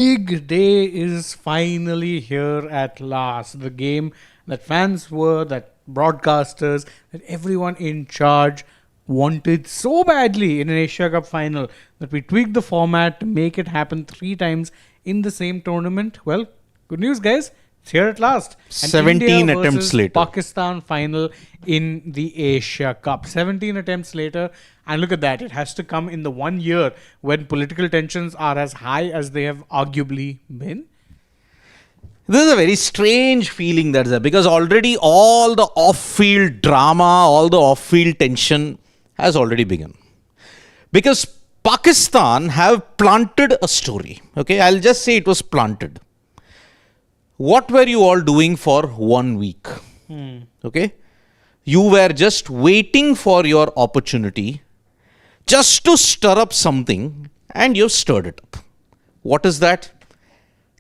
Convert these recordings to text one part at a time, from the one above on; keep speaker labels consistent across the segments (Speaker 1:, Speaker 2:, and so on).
Speaker 1: Big day is finally here at last. The game that fans were, that broadcasters, that everyone in charge wanted so badly in an Asia Cup final that we tweaked the format to make it happen 3 times in the same tournament. Well, good news, guys. It's here at last. And
Speaker 2: 17
Speaker 1: India
Speaker 2: attempts
Speaker 1: versus
Speaker 2: later.
Speaker 1: Pakistan final in the Asia Cup. 17 attempts later. And look at that. It has to come in the 1 year when political tensions are as high as they have arguably been.
Speaker 2: This is a very strange feeling that's there because already all the off-field drama, all the off-field tension has already begun. Because Pakistan have planted a story. Okay, I'll just say it was planted. What were you all doing for 1 week? Okay, you were just waiting for your opportunity just to stir up something, and you've stirred it up. What is that?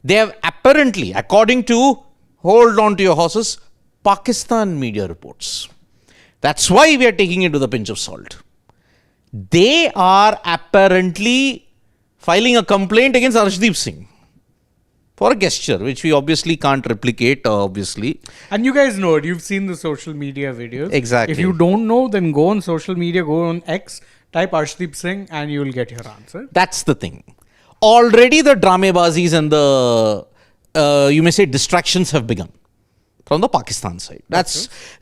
Speaker 2: They have apparently, according to, hold on to your horses, Pakistan media reports. That's why we are taking it with a pinch of salt. They are apparently filing a complaint against Arshdeep Singh for a gesture, which we obviously can't replicate, obviously.
Speaker 1: And you guys know it. You've seen the social media videos.
Speaker 2: Exactly.
Speaker 1: If you don't know, then go on social media, go on X, type Arshdeep Singh, and you'll get your answer.
Speaker 2: That's the thing. Already the dramebazis and the, you may say, distractions have begun from the Pakistan side.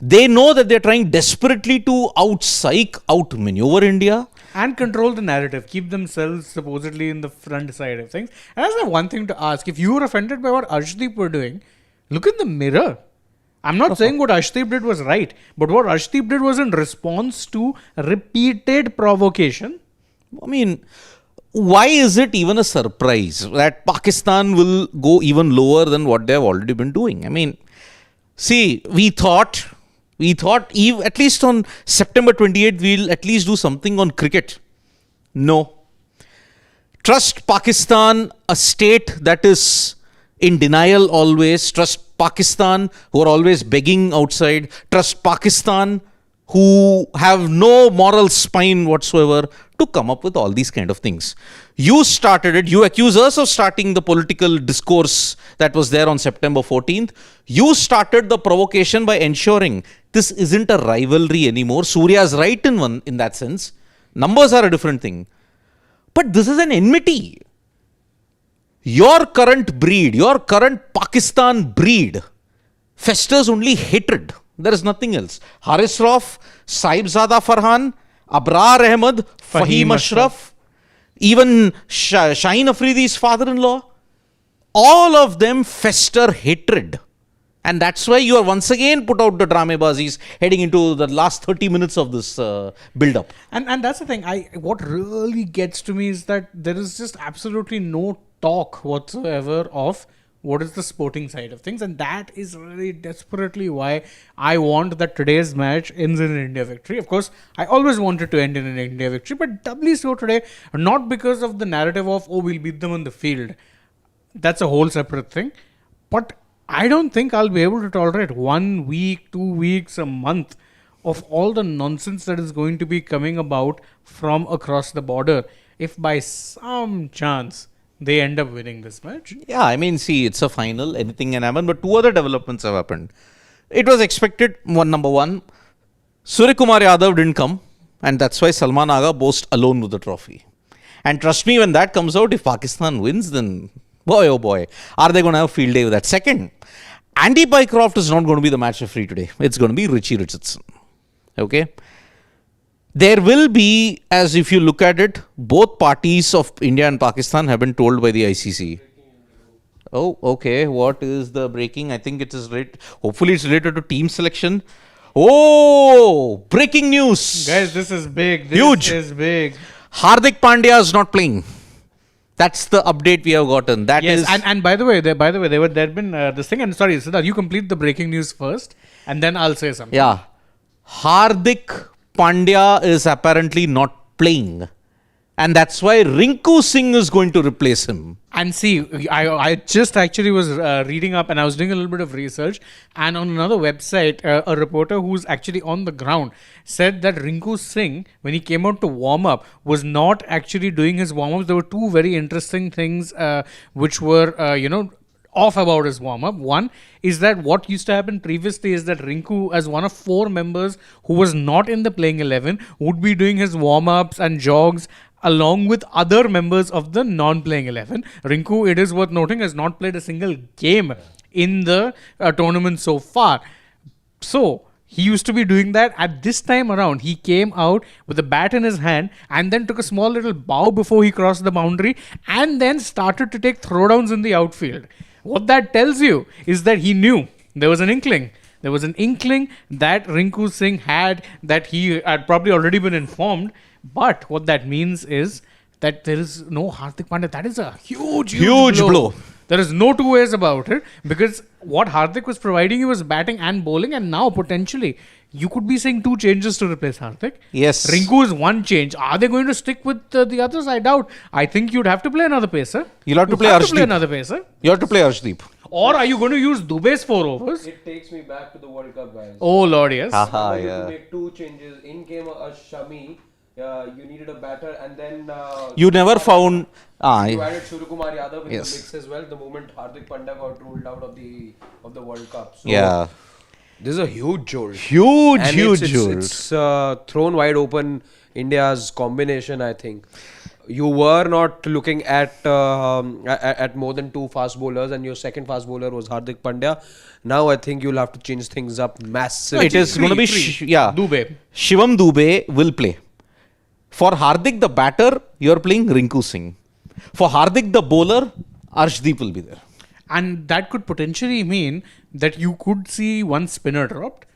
Speaker 2: They know that they're trying desperately to outmaneuver India.
Speaker 1: And control the narrative, keep themselves supposedly in the front side of things. And I have one thing to ask. If you were offended by what Arshdeep were doing, look in the mirror. I'm not saying what Arshdeep did was right, but what Arshdeep did was in response to repeated provocation.
Speaker 2: I mean, why is it even a surprise that Pakistan will go even lower than what they have already been doing? I mean, see, we thought at least on September 28th, we'll at least do something on cricket. No. Trust Pakistan, a state that is in denial always. Trust Pakistan, who are always begging outside. Trust Pakistan, who have no moral spine whatsoever to come up with all these kind of things. You started it. You accuse us of starting the political discourse that was there on September 14th. You started the provocation by ensuring this isn't a rivalry anymore. Surya is right in that sense. Numbers are a different thing. But this is an enmity. Your current breed, your current Pakistan breed festers only hatred. There is nothing else. Haris Rauf, Saibzada Farhan, Abrar Ahmed, Fahim Ashraf, even Shaheen Afridi's father-in-law, all of them fester hatred. And that's why you are once again put out the dramebazis heading into the last 30 minutes of this build-up.
Speaker 1: And that's the thing. What really gets to me is that there is just absolutely no talk whatsoever of what is the sporting side of things. And that is really desperately why I want that today's match ends in an India victory. Of course, I always wanted to end in an India victory, but doubly so today, not because of the narrative of, oh, we'll beat them on the field. That's a whole separate thing. But I don't think I'll be able to tolerate 1 week, 2 weeks, a month of all the nonsense that is going to be coming about from across the border if by some chance they end up winning this match.
Speaker 2: Yeah, I mean, see, it's a final, anything can happen, but two other developments have happened. It was expected, number one, Surya Kumar Yadav didn't come, and that's why Salman Agha boasts alone with the trophy. And trust me, when that comes out, if Pakistan wins, then boy, oh boy, are they going to have a field day with that? Second, Andy Bycroft is not going to be the match referee today. It's going to be Richie Richardson. Okay? There will be, as if you look at it, both parties of India and Pakistan have been told by the ICC. Oh, okay. What is the breaking? I think it is hopefully it's related to team selection. Oh, breaking news.
Speaker 1: Guys, this is big.
Speaker 2: Huge.
Speaker 1: This is big.
Speaker 2: Hardik Pandya is not playing. That's the update we have gotten.
Speaker 1: And by the way, there had been this thing. And sorry, Siddharth, you complete the breaking news first, and then I'll say something.
Speaker 2: Yeah, Hardik Pandya is apparently not playing, And that's why Rinku Singh is going to replace him.
Speaker 1: And see, I just actually was reading up and I was doing a little bit of research. And on another website, a reporter who's actually on the ground said that Rinku Singh, when he came out to warm up, was not actually doing his warm ups. There were two very interesting things which were, off about his warm up. One is that what used to happen previously is that Rinku, as one of 4 members who was not in the playing 11, would be doing his warm ups and jogs along with other members of the non-playing 11. Rinku, it is worth noting, has not played a single game in the tournament so far. So, he used to be doing that. At this time around, he came out with a bat in his hand and then took a small little bow before he crossed the boundary and then started to take throwdowns in the outfield. What that tells you is that he knew. There was an inkling. There was an inkling that Rinku Singh had, that he had probably already been informed. But what that means is that there is no Hardik Pandya. That is a huge blow. There is no two ways about it, because what Hardik was providing you was batting and bowling, and now potentially you could be seeing 2 changes to replace Hardik.
Speaker 2: Yes.
Speaker 1: Rinku is 1 change. Are they going to stick with the others? I doubt. I think you'd have to play another pacer.
Speaker 2: You'll have to play Arshdeep. You have to play Arshdeep.
Speaker 1: Or are you going to use Dubey's 4 overs?
Speaker 3: It takes me back to the World Cup, guys.
Speaker 1: Oh Lord, yes.
Speaker 2: Aha,
Speaker 3: You
Speaker 2: yeah.
Speaker 3: to make 2 changes. In came a Shami. You needed a batter, and then
Speaker 2: You never found...
Speaker 3: you added Suryakumar Yadav in
Speaker 2: Yes.
Speaker 3: the mix as well. The moment Hardik Pandya got ruled out of the World Cup. So
Speaker 2: Yeah.
Speaker 3: this is a huge jolt.
Speaker 2: Huge
Speaker 3: And
Speaker 2: jolt.
Speaker 3: It's thrown wide open India's combination, I think. You were not looking at more than 2 fast bowlers, and your second fast bowler was Hardik Pandya. Now I think you'll have to change things up massively.
Speaker 2: It is going to be...
Speaker 1: Dubey.
Speaker 2: Shivam Dubey will play. For Hardik the batter, you're playing Rinku Singh. For Hardik the bowler, Arshdeep will be there.
Speaker 1: And that could potentially mean that you could see 1 spinner dropped.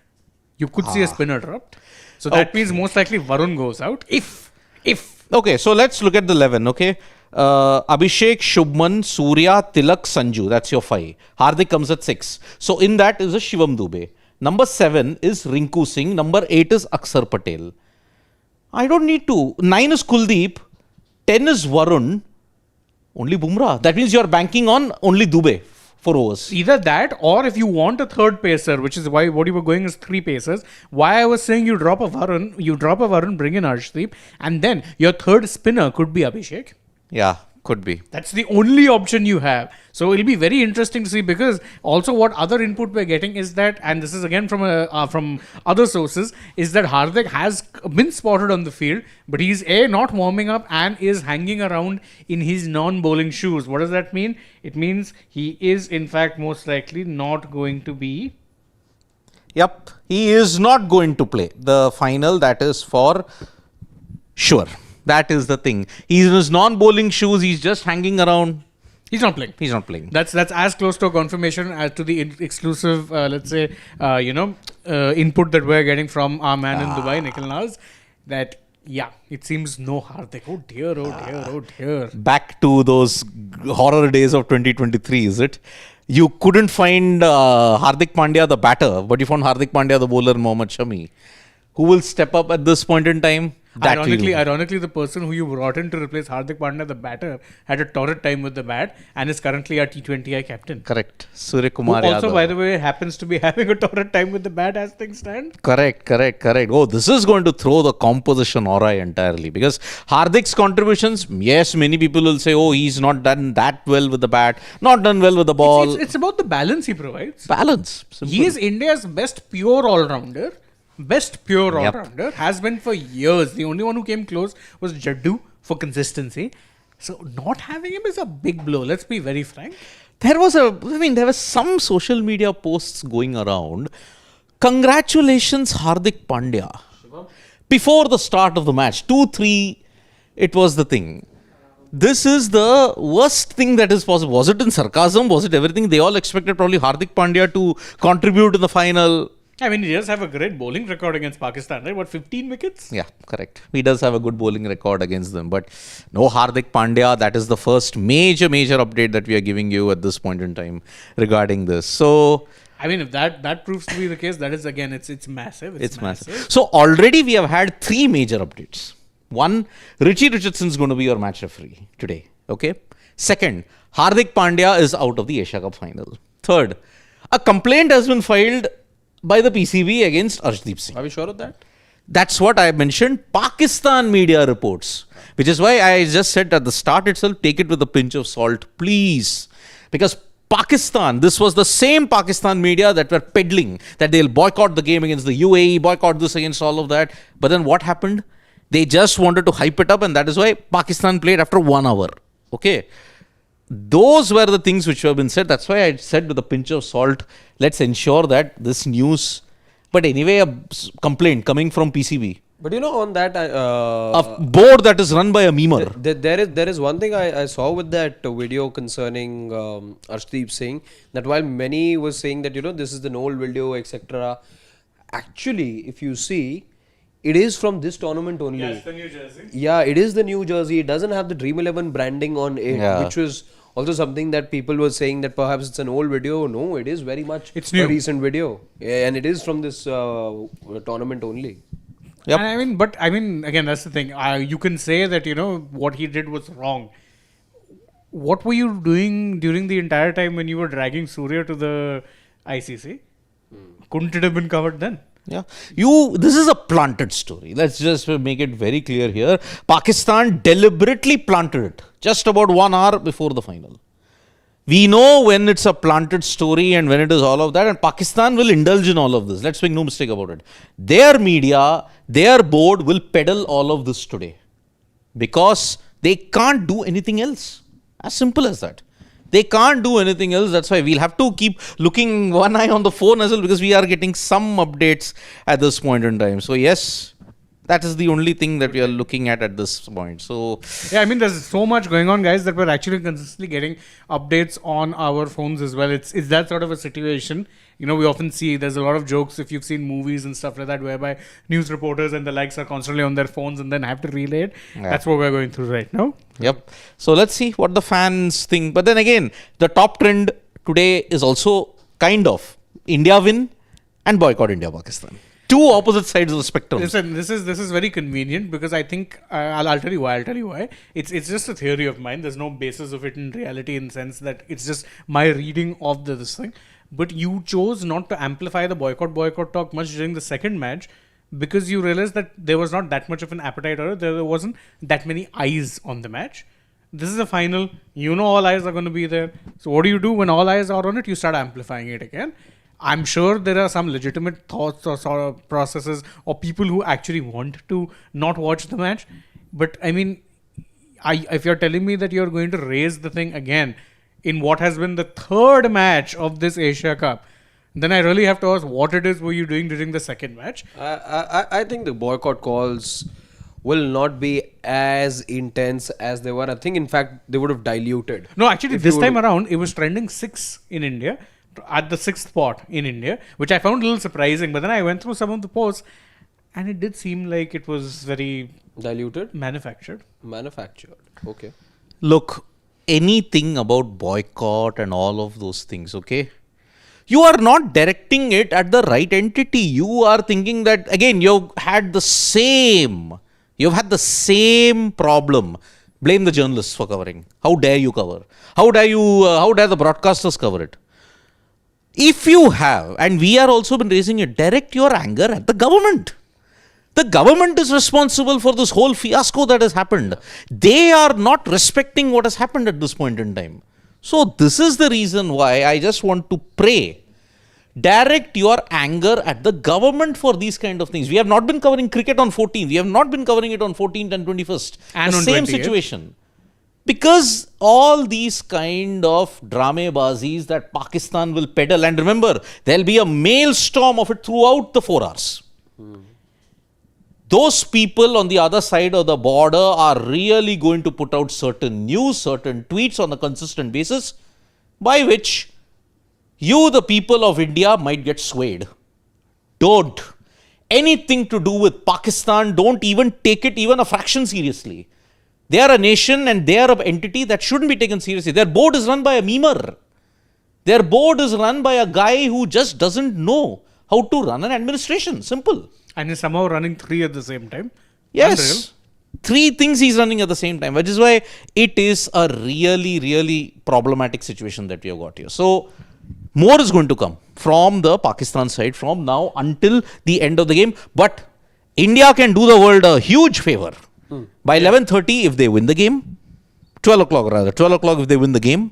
Speaker 1: You could see a spinner dropped. So that means most likely Varun goes out. If.
Speaker 2: Okay, so let's look at the 11, okay? Abhishek, Shubman, Surya, Tilak, Sanju. That's your 5. Hardik comes at 6. So in that is a Shivam Dubey. Number 7 is Rinku Singh. Number 8 is Akshar Patel. I don't need to. 9 is Kuldeep. 10 is Varun. Only Bumrah. That means you're banking on only Dubey for overs.
Speaker 1: Either that, or if you want a 3rd pacer, which is why what you were going is 3 pacers. Why I was saying you drop a Varun, bring in Arshdeep, and then your 3rd spinner could be Abhishek.
Speaker 2: Yeah, could be.
Speaker 1: That's the only option you have. So it'll be very interesting to see, because also what other input we're getting is that, and this is again from other sources, is that Hardik has been spotted on the field, but he's not warming up and is hanging around in his non-bowling shoes. What does that mean? It means he is in fact most likely not going to be...
Speaker 2: Yep, he is not going to play the final. That is for sure. That is the thing. He's in his non-bowling shoes. He's just hanging around.
Speaker 1: He's not playing.
Speaker 2: He's not playing.
Speaker 1: That's as close to a confirmation as to the exclusive, let's say, input that we're getting from our man in Dubai, Nikhil Naz, that, yeah, it seems no Hardik. Oh dear.
Speaker 2: Back to those horror days of 2023, is it? You couldn't find Hardik Pandya, the batter, but you found Hardik Pandya, the bowler, Mohammad Shami. Who will step up at this point in time?
Speaker 1: Ironically, the person who you brought in to replace Hardik Pandya, the batter, had a torrid time with the bat and is currently our T20I captain.
Speaker 2: Correct. Suryakumar
Speaker 1: Yadav. Also,
Speaker 2: Yadav.
Speaker 1: by the way, happens to be having a torrid time with the bat as things stand.
Speaker 2: Correct. Oh, this is going to throw the composition awry entirely, because Hardik's contributions, yes, many people will say, oh, he's not done that well with the bat, not done well with the ball.
Speaker 1: It's about the balance he provides.
Speaker 2: Balance. Simple.
Speaker 1: He is India's best pure all-rounder. Has been for years. The only one who came close was Jaddu for consistency. So not having him is a big blow. Let's be very frank.
Speaker 2: There was some social media posts going around. Congratulations, Hardik Pandya. Before the start of the match, 2-3, it was the thing. This is the worst thing that is possible. Was it in sarcasm? Was it everything? They all expected probably Hardik Pandya to contribute in the final.
Speaker 1: I mean, he does have a great bowling record against Pakistan, right? What, 15 wickets?
Speaker 2: Yeah, correct. He does have a good bowling record against them. But no Hardik Pandya. That is the first major update that we are giving you at this point in time regarding this. So,
Speaker 1: I mean, if that proves to be the case, that is, again, it's massive.
Speaker 2: It's massive. So already we have had 3 major updates. One, Richie Richardson's going to be your match referee today. Okay. Second, Hardik Pandya is out of the Asia Cup final. Third, a complaint has been filed by the PCB against Arshdeep Singh.
Speaker 3: Are we sure of that?
Speaker 2: That's what I mentioned. Pakistan media reports, which is why I just said at the start itself, take it with a pinch of salt, please. Because Pakistan, this was the same Pakistan media that were peddling that they'll boycott the game against the UAE, boycott this against all of that. But then what happened? They just wanted to hype it up, and that is why Pakistan played after 1 hour. Okay. Those were the things which have been said. That's why I said with a pinch of salt, let's ensure that this news. But anyway, a complaint coming from PCB.
Speaker 3: But on that,
Speaker 2: A board that is run by a memer.
Speaker 3: there is one thing I saw with that video concerning Arshdeep Singh, that while many was saying that this is an old video, etc. Actually, if you see, it is from this tournament only.
Speaker 1: Yes, the New Jersey.
Speaker 3: Yeah, it is the New Jersey. It doesn't have the Dream 11 branding on it,
Speaker 2: Yeah.
Speaker 3: which was also something that people were saying that perhaps it's an old video. No, it is very much
Speaker 1: It's new.
Speaker 3: a recent video. Yeah, and it is from this tournament only.
Speaker 2: Yep.
Speaker 1: And again, that's the thing. You can say that, what he did was wrong. What were you doing during the entire time when you were dragging Surya to the ICC? Couldn't it have been covered then?
Speaker 2: Yeah. This is a planted story. Let's just make it very clear here. Pakistan deliberately planted it just about 1 hour before the final. We know when it's a planted story and when it is all of that, and Pakistan will indulge in all of this. Let's make no mistake about it. Their media, their board will peddle all of this today because they can't do anything else. As simple as that. They can't do anything else. That's why we'll have to keep looking one eye on the phone as well, because we are getting some updates at this point in time. So yes, that is the only thing that we are looking at this point. So
Speaker 1: Yeah, there's so much going on, guys, that we're actually consistently getting updates on our phones as well. It's that sort of a situation. We often see there's a lot of jokes if you've seen movies and stuff like that, whereby news reporters and the likes are constantly on their phones and then have to relay it.
Speaker 2: Yeah.
Speaker 1: That's what we're going through right now.
Speaker 2: Yep. So let's see what the fans think. But then again, the top trend today is also kind of India win and boycott India Pakistan. Two opposite sides of the spectrum.
Speaker 1: Listen, this is very convenient because I think I'll tell you why. It's just a theory of mine. There's no basis of it in reality, in the sense that it's just my reading of this thing. But you chose not to amplify the boycott talk much during the second match because you realized that there was not that much of an appetite, or there wasn't that many eyes on the match. This is a final. All eyes are going to be there. So what do you do when all eyes are on it? You start amplifying it again. I'm sure there are some legitimate thoughts or sort of processes or people who actually want to not watch the match. But if you're telling me that you're going to raise the thing again in what has been the third match of this Asia Cup, then I really have to ask what it is were you doing during the second match?
Speaker 3: I think the boycott calls will not be as intense as they were. I think, in fact, they would have diluted.
Speaker 1: No, actually,
Speaker 3: If
Speaker 1: this
Speaker 3: you
Speaker 1: time
Speaker 3: would-
Speaker 1: around, it was trending 6 in India, at the 6th spot in India, which I found a little surprising. But then I went through some of the posts, and it did seem like it was very
Speaker 3: Diluted?
Speaker 1: manufactured.
Speaker 3: Manufactured. Okay.
Speaker 2: Look, anything about boycott and all of those things, okay? You are not directing it at the right entity. You are thinking that, again, you've had the same problem. Blame the journalists for covering. How dare you cover? How dare the broadcasters cover it? If you have, and we are also been raising it, direct your anger at the government. The government is responsible for this whole fiasco that has happened. They are not respecting what has happened at this point in time. So this is the reason why I just want to pray. Direct your anger at the government for these kind of things. We have not been covering cricket on 14th. We have not been covering it on 14th and 21st.
Speaker 1: And
Speaker 2: the
Speaker 1: on
Speaker 2: same
Speaker 1: 28th.
Speaker 2: situation. Because all these kind of dramebazis that Pakistan will peddle, and remember, there'll be a maelstrom of it throughout the 4 hours. Those people on the other side of the border are really going to put out certain news, certain tweets on a consistent basis, by which you, the people of India, might get swayed. Don't. Anything to do with Pakistan, don't even take it even a fraction seriously. They are a nation and they are an entity that shouldn't be taken seriously. Their board is run by a memer. Their board is run by a guy who just doesn't know how to run an administration. Simple.
Speaker 1: And is somehow running 3 at the same time.
Speaker 2: Yes.
Speaker 1: Unreal.
Speaker 2: Three things he's running at the same time, which is why it is a really, really problematic situation that we have got here. So, more is going to come from the Pakistan side from now until the end of the game. But India can do the world a huge favor. By 11:30, if they win the game, 12 o'clock rather, 12 o'clock if they win the game,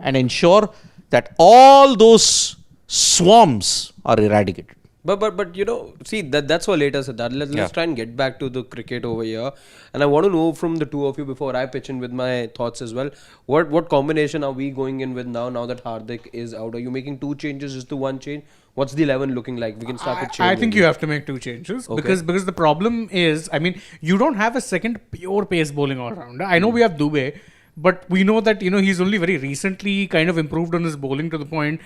Speaker 2: and ensure that all those swarms are eradicated.
Speaker 3: But you know, see that's for later, Siddharth. Let's try and get back to the cricket over here. And I want to know from the two of you before I pitch in with my thoughts as well. What combination are we going in with now that Hardik is out? Are you making two changes? Just the one change? What's the 11 looking like? We can start with change.
Speaker 1: I think you have to make two changes because the problem is, I mean, you don't have a second pure pace bowling all rounder. I know we have Dubey, but we know that he's only very recently kind of improved on his bowling to the point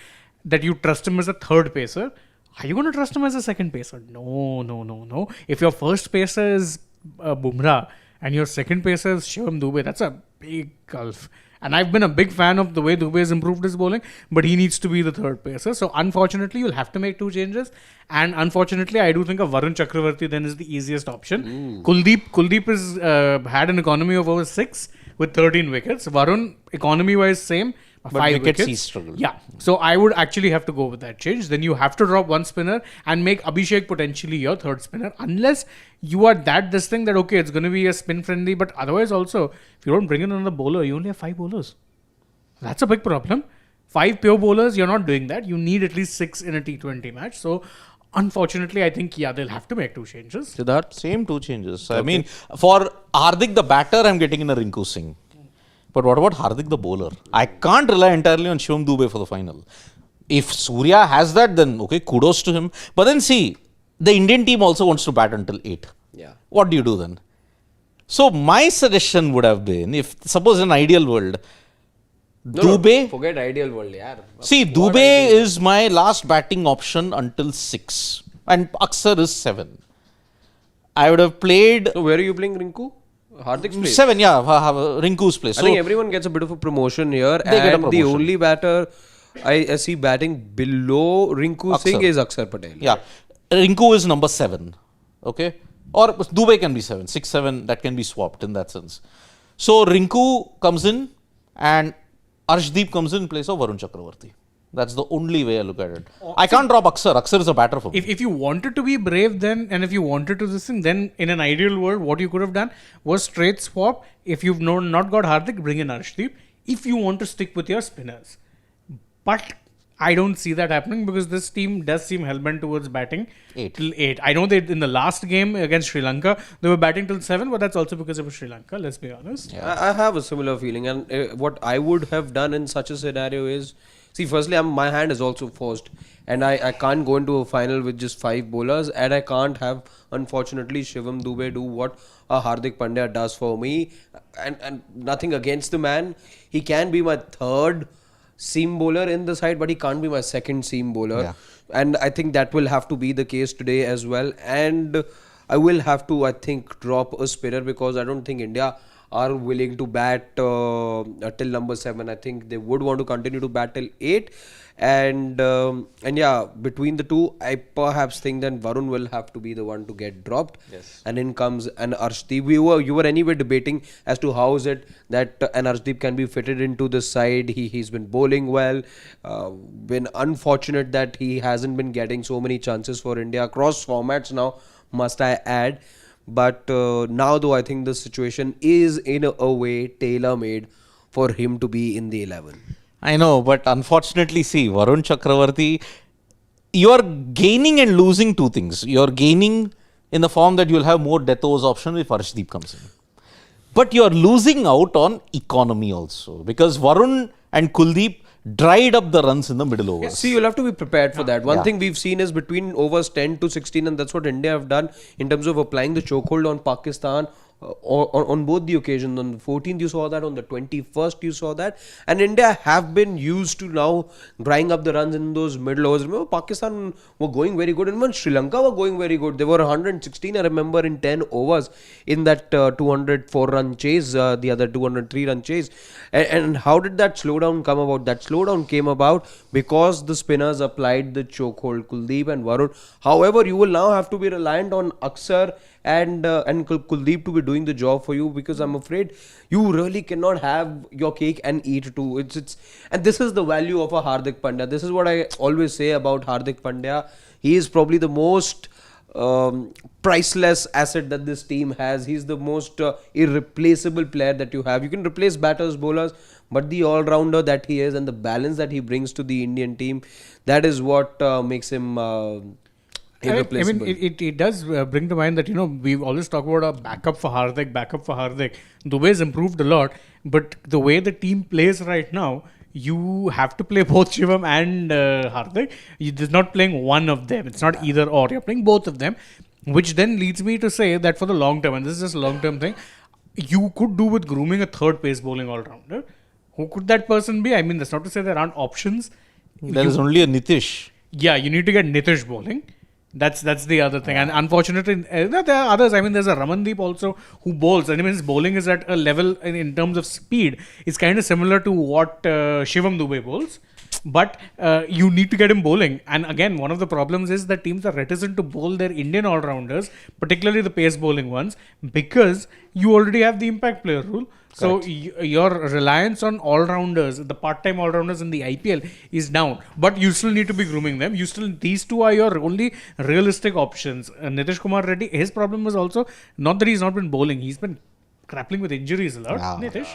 Speaker 1: that you trust him as a third pacer. Are you going to trust him as a second pacer? No. If your first pacer is Bumrah and your second pacer is Shivam Dubey, that's a big gulf. And I've been a big fan of the way Dubey has improved his bowling, but he needs to be the third pacer. So unfortunately, you'll have to make two changes. And unfortunately, I do think of Varun Chakravarti then is the easiest option. Kuldeep is had an economy of over 6 with 13 wickets. Varun, economy-wise, same.
Speaker 2: But
Speaker 1: 5
Speaker 2: wickets
Speaker 1: wickets.
Speaker 2: he struggled.
Speaker 1: Yeah. So I would actually have to go with that change. Then you have to drop one spinner and make Abhishek potentially your third spinner. Unless you are this thing that, okay, it's going to be a spin friendly. But otherwise also, if you don't bring in another bowler, you only have 5 bowlers. That's a big problem. 5 pure bowlers, you're not doing that. You need at least 6 in a T20 match. So unfortunately, I think, they'll have to make two changes.
Speaker 2: Siddharth, same two changes. I mean, for Hardik the batter, I'm getting in a Rinku Singh. But what about Hardik the bowler? I can't rely entirely on Shivam Dubey for the final. If Surya has that, then okay, kudos to him. But then see, the Indian team also wants to bat until 8.
Speaker 3: Yeah.
Speaker 2: What do you do then? So my suggestion would have been, if suppose in an ideal world, Dubey.
Speaker 3: Forget ideal world, yaar.
Speaker 2: See, Dubey is my last batting option until 6. And Aksar is 7. I would have played...
Speaker 3: So where are you playing Rinku? Hardik's place?
Speaker 2: 7, yeah, Rinku's place.
Speaker 3: I think everyone gets a bit of a promotion here. And the only batter I see batting below Rinku Singh is Aksar Patel.
Speaker 2: Yeah. Rinku is number 7. Okay. Or Dubey can be 7. 6, 7, that can be swapped in that sense. So Rinku comes in and Arshdeep comes in place of Varun Chakravarti. That's the only way I look at it. I can't drop Aksar. Aksar is a batter for me.
Speaker 1: If you wanted to be brave then, and if you wanted to this thing, then in an ideal world, what you could have done was straight swap. If you've not got Hardik, bring in Arshdeep. If you want to stick with your spinners. But I don't see that happening because this team does seem hellbent towards batting till 8. I know that in the last game against Sri Lanka, they were batting till 7, but that's also because it was Sri Lanka, let's be honest.
Speaker 3: Yeah. I have a similar feeling. And what I would have done in such a scenario is, see, firstly, my hand is also forced. And I can't go into a final with just 5 bowlers. And I can't have, unfortunately, Shivam Dubey do what Hardik Pandya does for me. And nothing against the man. He can be my third seam bowler in the side, but he can't be my second seam bowler.
Speaker 2: Yeah.
Speaker 3: And I think that will have to be the case today as well. And I will have to, I think, drop a spinner because I don't think India are willing to bat till number 7. I think they would want to continue to bat till 8. And yeah, between the two, I perhaps think that Varun will have to be the one to get dropped.
Speaker 2: Yes.
Speaker 3: And in comes an Arshdeep. You were anyway debating as to how is it that an Arshdeep can be fitted into the side. He's been bowling well. Been unfortunate that he hasn't been getting so many chances for India across formats now, must I add. But now though, I think the situation is in a way tailor-made for him to be in the 11.
Speaker 2: I know, but unfortunately, see, Varun Chakravarti, you are gaining and losing two things. You are gaining in the form that you will have more death overs option if Arshdeep comes in. But you are losing out on economy also because Varun and Kuldeep dried up the runs in the middle overs.
Speaker 3: See, you'll have to be prepared for that. One thing we've seen is between overs 10 to 16, and that's what India have done in terms of applying the chokehold on Pakistan. On both the occasions, on the 14th you saw that, on the 21st you saw that, and India have been used to now drying up the runs in those middle overs. Remember, Pakistan were going very good, and when Sri Lanka were going very good, they were 116, I remember, in 10 overs in that 204 run chase, the other 203 run chase. And how did that slowdown come about? That slowdown came about because the spinners applied the chokehold, Kuldeep and Varun. However, you will now have to be reliant on Aksar and Kuldeep to be doing the job for you, because I'm afraid you really cannot have your cake and eat too. And this is the value of a Hardik Pandya. This is what I always say about Hardik Pandya. He is probably the most priceless asset that this team has. He's the most irreplaceable player that you have. You can replace batters, bowlers, but the all-rounder that he is and the balance that he brings to the Indian team, that is what makes him irreplaceable.
Speaker 1: I mean, it does bring to mind that, we always talk about a backup for Hardik. Dubey's improved a lot, but the way the team plays right now, you have to play both Shivam and Hardik. You're not playing one of them. It's not either or. You're playing both of them, which then leads me to say that for the long term, and this is just a long-term thing, you could do with grooming a third pace bowling all-rounder. Who could that person be? I mean, that's not to say there aren't options.
Speaker 2: There is only a Nitish.
Speaker 1: Yeah, you need to get Nitish bowling. That's the other thing. And unfortunately, there are others. I mean, there's a Ramandeep also who bowls. And his bowling is at a level in terms of speed. It's kind of similar to what Shivam Dube bowls. But you need to get him bowling. And again, one of the problems is that teams are reticent to bowl their Indian all-rounders, particularly the pace bowling ones, because you already have the impact player rule. So your reliance on all-rounders, the part-time all-rounders in the IPL is down. But you still need to be grooming them. These two are your only realistic options. Nitish Kumar Reddy, his problem was also not that he's not been bowling. He's been grappling with injuries a lot. Nitish.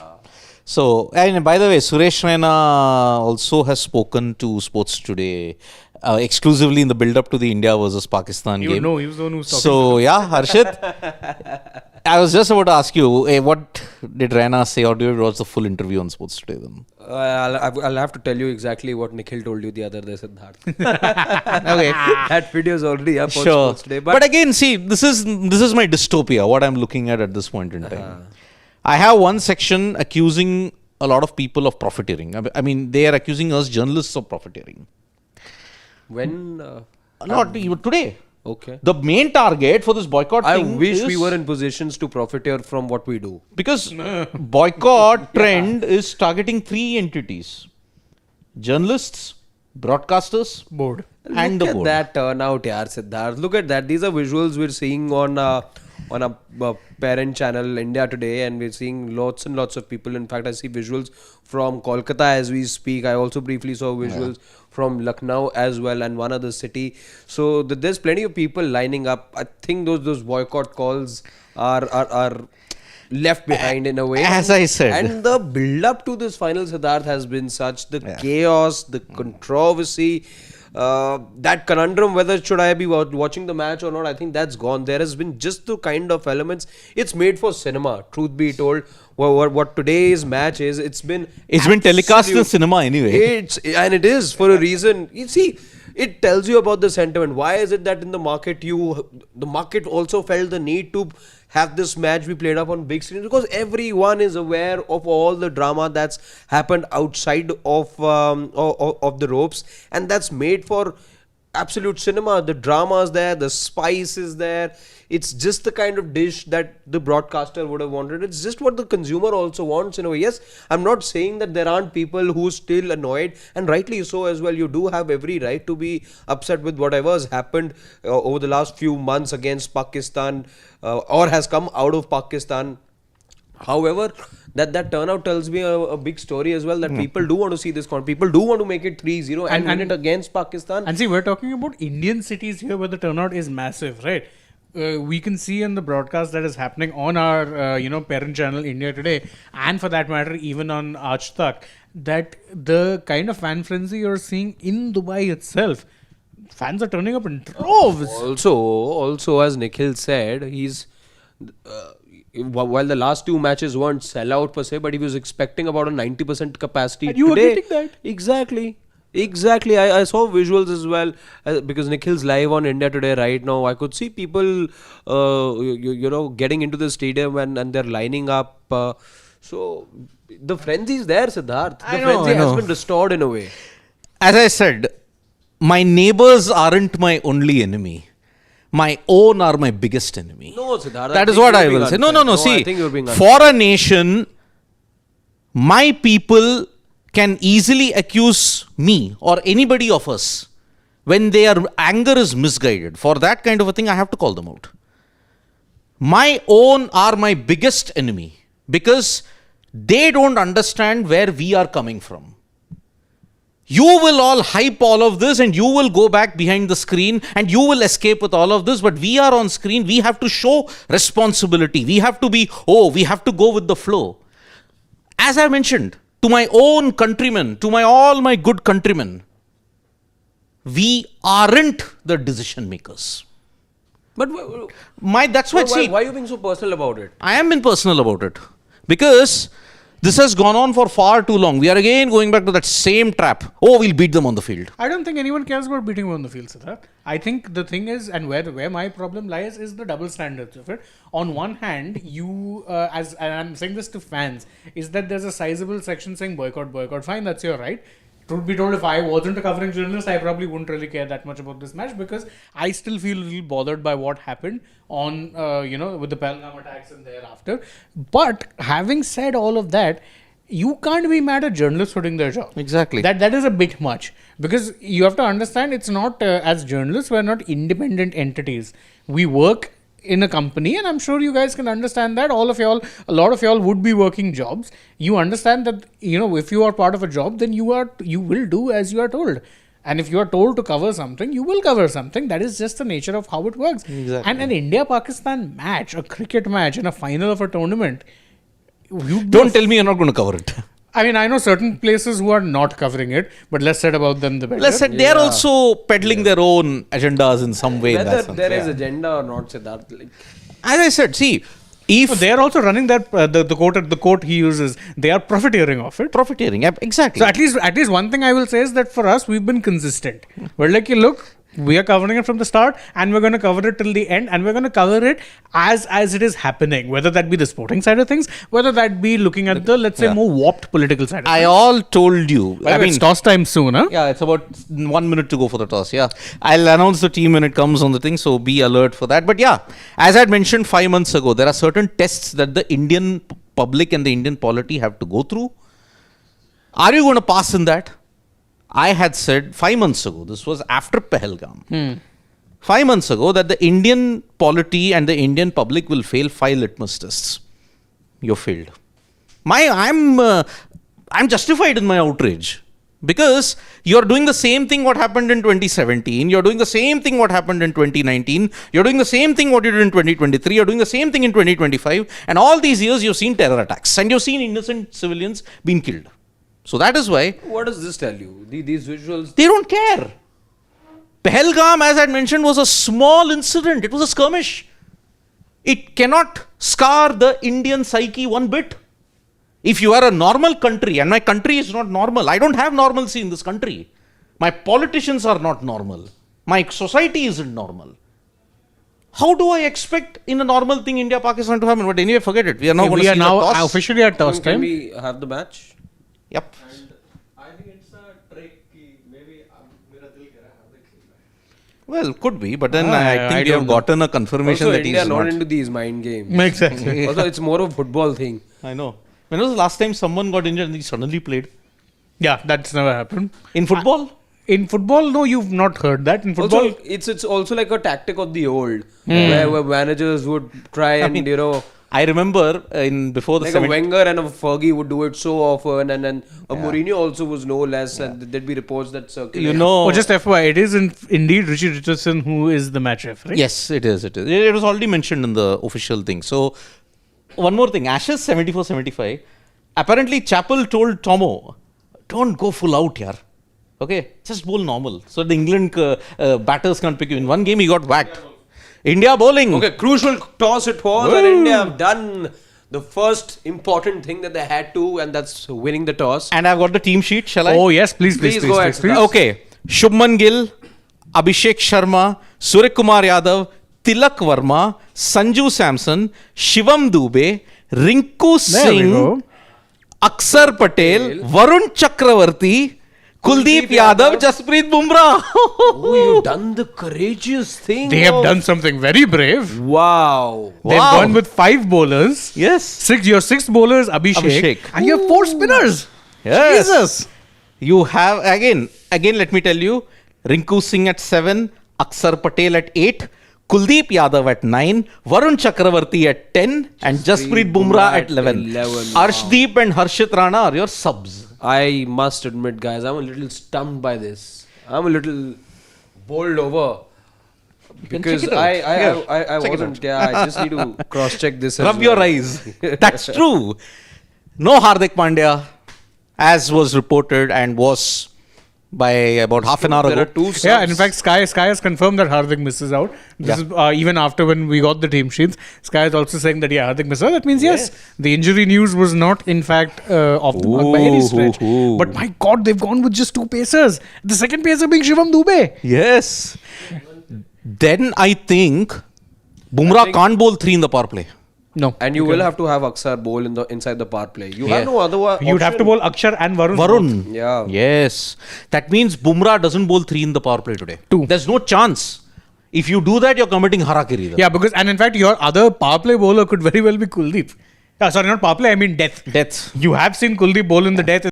Speaker 2: So, and by the way, Suresh Raina also has spoken to Sports Today exclusively in the build-up to the India versus Pakistan game.
Speaker 1: He was the one who was talking.
Speaker 2: So, yeah, Harshit, I was just about to ask you, what did Raina say, or do you watch the full interview on Sports Today then?
Speaker 3: I'll have to tell you exactly what Nikhil told you the other day, Siddharth.
Speaker 2: Okay.
Speaker 3: That video is already up on
Speaker 2: Sure.
Speaker 3: Sports Today.
Speaker 2: But again, see, this is my dystopia, what I'm looking at this point in time. I have one section accusing a lot of people of profiteering. I mean, they are accusing us journalists of profiteering.
Speaker 3: When?
Speaker 2: Not even today.
Speaker 3: Okay.
Speaker 2: The main target for this boycott
Speaker 3: I
Speaker 2: thing
Speaker 3: wish
Speaker 2: is,
Speaker 3: we were in positions to profiteer from what we do.
Speaker 2: because boycott trend is targeting three entities: journalists, broadcasters,
Speaker 1: Board.
Speaker 2: and
Speaker 3: Look
Speaker 2: the
Speaker 3: at
Speaker 2: board.
Speaker 3: that turnout, yaar, Siddharth. Look at that. These are visuals we're seeing on a parent channel, India Today, and we're seeing lots and lots of people. In fact, I see visuals from Kolkata as we speak. I also briefly saw visuals from Lucknow as well, and one other city. So there's plenty of people lining up. I think those boycott calls are left behind in a way.
Speaker 2: As I said.
Speaker 3: And the build up to this final, Siddharth, has been such. The chaos, the controversy, that conundrum whether should I be watching the match or not, I think that's gone. There has been just the kind of elements. It's made for cinema, truth be told. What today's match is, it's been
Speaker 2: telecast in cinema anyway.
Speaker 3: And it is for a reason. You see, it tells you about the sentiment. Why is it that in the market also felt the need to have this match be played up on big screens? Because everyone is aware of all the drama that's happened outside of the ropes, and that's made for absolute cinema. The drama is there, the spice is there. It's just the kind of dish that the broadcaster would have wanted. It's just what the consumer also wants in a way. Yes, I'm not saying that there aren't people who are still annoyed, and rightly so as well. You do have every right to be upset with whatever has happened over the last few months against Pakistan, or has come out of Pakistan. However, that turnout tells me a big story as well, that people do want to see this people do want to make it 3-0 and win it against Pakistan.
Speaker 1: And see, we're talking about Indian cities here where the turnout is massive, right? We can see in the broadcast that is happening on our parent channel India Today, and for that matter even on Aaj Tak, that the kind of fan frenzy you're seeing in Dubai itself, fans are turning up in droves.
Speaker 3: Also, as Nikhil said, he's while the last two matches weren't sellout per se, but he was expecting about a 90% capacity
Speaker 1: And you were
Speaker 3: today.
Speaker 1: getting that.
Speaker 3: Exactly. I saw visuals as well, because Nikhil's live on India Today right now. I could see people, getting into the stadium and they're lining up. So the frenzy is there, Siddharth. The frenzy has been restored in a way.
Speaker 2: As I said, my neighbors aren't my only enemy. My own are my biggest enemy.
Speaker 3: No, Siddharth.
Speaker 2: That is what I will say. No.
Speaker 3: I
Speaker 2: See,
Speaker 3: think you're being
Speaker 2: for a nation, my people can easily accuse me or anybody of us when their anger is misguided. For that kind of a thing, I have to call them out. my own are my biggest enemy because they don't understand where we are coming from. You will all hype all of this and you will go back behind the screen and you will escape with all of this. But we are on screen. We have to show responsibility. We have to we have to go with the flow. As I mentioned, to my own countrymen, to all my good countrymen, we aren't the decision makers.
Speaker 3: But
Speaker 2: That's what,
Speaker 3: why are you being so personal about it?
Speaker 2: I am being personal about it because this has gone on for far too long. We are again going back to that same trap. Oh, we'll beat them on the field.
Speaker 1: I don't think anyone cares about beating them on the field, Siddharth. I think the thing is, and where my problem lies, is the double standards of it. On one hand, and I'm saying this to fans, is that there's a sizable section saying boycott. Fine, that's your right. Truth be told, if I wasn't a covering journalist, I probably wouldn't really care that much about this match because I still feel a little bothered by what happened on, with the Pahalgam attacks and thereafter. But having said all of that, you can't be mad at journalists for doing their job.
Speaker 2: Exactly.
Speaker 1: That is a bit much because you have to understand it's not, as journalists, we're not independent entities. We work in a company, and I'm sure you guys can understand that. A lot of y'all would be working jobs. You understand that, if you are part of a job, then you will do as you are told. And if you are told to cover something, you will cover something. That is just the nature of how it works.
Speaker 2: Exactly.
Speaker 1: And an India-Pakistan match, a cricket match in a final of a tournament,
Speaker 2: Don't tell me you're not going to cover it.
Speaker 1: I mean, I know certain places who are not covering it, but less said about them, the better.
Speaker 2: Let's say they're also peddling their own agendas in some way.
Speaker 3: Whether there is agenda or not, Siddharth.
Speaker 2: As I said, see, if
Speaker 1: they are also running that the quote he uses, they are profiteering off it.
Speaker 2: Profiteering, exactly.
Speaker 1: So at least one thing I will say is that for us, we've been consistent. We're like, look, we are covering it from the start, and we're going to cover it till the end, and we're going to cover it as it is happening, whether that be the sporting side of things, whether that be looking at the, let's say, more warped political side of things.
Speaker 2: I all told you.
Speaker 1: It's toss time soon, huh?
Speaker 2: Yeah, it's about 1 minute to go for the toss. Yeah, I'll announce the team when it comes on the thing, so be alert for that. But yeah, as I had mentioned 5 months ago, there are certain tests that the Indian public and the Indian polity have to go through. Are you going to pass in that? I had said 5 months ago, this was after Pahalgam, 5 months ago, that the Indian polity and the Indian public will fail 5 litmus tests. You failed. I'm justified in my outrage because you're doing the same thing what happened in 2017. You're doing the same thing what happened in 2019. You're doing the same thing what you did in 2023. You're doing the same thing in 2025. And all these years you've seen terror attacks and you've seen innocent civilians being killed. So that is why.
Speaker 3: What does this tell you? These visuals.
Speaker 2: They don't care. Pahalgam, as I had mentioned, was a small incident. It was a skirmish. It cannot scar the Indian psyche one bit. If you are a normal country, and my country is not normal, I don't have normalcy in this country. My politicians are not normal. My society isn't normal. How do I expect in a normal thing India-Pakistan to happen? But anyway, forget it. We are now going to see the toss.
Speaker 1: Officially at toss time.
Speaker 3: Can we have the match?
Speaker 2: Yep.
Speaker 4: And I think it's a trick. Maybe मेरा दिल कह रहा है हार्दिक खेलना है.
Speaker 2: Well, could be, but then I think you have gotten a confirmation
Speaker 3: Also,
Speaker 2: that
Speaker 3: India
Speaker 2: he's
Speaker 3: not
Speaker 2: not.
Speaker 3: into these mind games.
Speaker 1: Exactly.
Speaker 3: Also, it's more of a football thing.
Speaker 2: I know. When was the last time someone got injured and he suddenly played?
Speaker 1: Yeah, that's never happened.
Speaker 2: In football?
Speaker 1: In football, no, you've not heard that. In football,
Speaker 3: Also, it's also like a tactic of the old, where managers would try and
Speaker 2: I remember before the
Speaker 3: like a Wenger and a Fergie would do it so often, and then a Mourinho also was no less, and there'd be reports that circulate.
Speaker 1: just FYI, it is indeed Richie Richardson who is the match referee.
Speaker 2: Yes, it is. It was already mentioned in the official thing. So, one more thing. Ashes 74-75. Apparently, Chappell told Tomo, don't go full out here. Okay, just bowl normal. So, the England batters can't pick you. In one game, he got whacked. India bowling.
Speaker 3: Okay, crucial toss it was, and India have done the first important thing that they had to, and that's winning the toss.
Speaker 2: And I've got the team sheet, shall I?
Speaker 1: Oh, yes, please
Speaker 3: go ahead.
Speaker 2: Okay. Shubman Gill, Abhishek Sharma, Surya Kumar Yadav, Tilak Verma, Sanju Samson, Shivam Dubey, Rinku Singh, Aksar Patel, Varun Chakravarti, Kuldeep Yadav, Jasprit Bumrah.
Speaker 3: Oh, you've done the courageous thing.
Speaker 1: They have done something very brave.
Speaker 3: Wow.
Speaker 1: They've gone with 5 bowlers.
Speaker 2: Yes.
Speaker 1: Your 6 bowlers, Abhishek. And you have 4 spinners.
Speaker 2: Yes.
Speaker 1: Jesus.
Speaker 2: You have, again, let me tell you, Rinku Singh at 7, Aksar Patel at 8, Kuldeep Yadav at 9, Varun Chakravarti at 10, and Jasprit Bumrah at 11.
Speaker 3: 11,
Speaker 2: Arshdeep and Harshit Rana are your subs.
Speaker 3: I must admit, guys, I'm a little stumped by this. I'm a little bowled over.
Speaker 2: can
Speaker 3: Because
Speaker 2: check it out. Here,
Speaker 3: I
Speaker 2: check it
Speaker 3: wasn't, I just need to cross check this. as
Speaker 2: Rub your
Speaker 3: well.
Speaker 2: eyes. That's true. No Hardik Pandya, as was reported and was by about half an hour
Speaker 3: There are
Speaker 2: ago.
Speaker 3: two subs.
Speaker 1: Yeah, and in fact, Sky has confirmed that Hardik misses out. This is even after when we got the team sheets. Sky is also saying that Hardik misses out. That means yes, the injury news was not in fact off the mark by any stretch.
Speaker 2: Ooh.
Speaker 1: But my God, they've gone with just two pacers. The second pacer being Shivam Dubey.
Speaker 2: Yes. Then I think Bumrah can't bowl 3 in the power play.
Speaker 1: No,
Speaker 3: And you will have to have Aksar bowl inside the power play. You have no other
Speaker 1: you'd have to bowl Akshar and Varun.
Speaker 2: Varun.
Speaker 3: Yeah.
Speaker 2: Yes. That means Bumrah doesn't bowl 3 in the power play today.
Speaker 1: 2.
Speaker 2: There's no chance. If you do that, you're committing harakiri. Then.
Speaker 1: Yeah, because and in fact, your other power play bowler could very well be Kuldeep. Sorry, not power play. I mean death.
Speaker 2: Death.
Speaker 1: You have seen Kuldeep bowl in the death.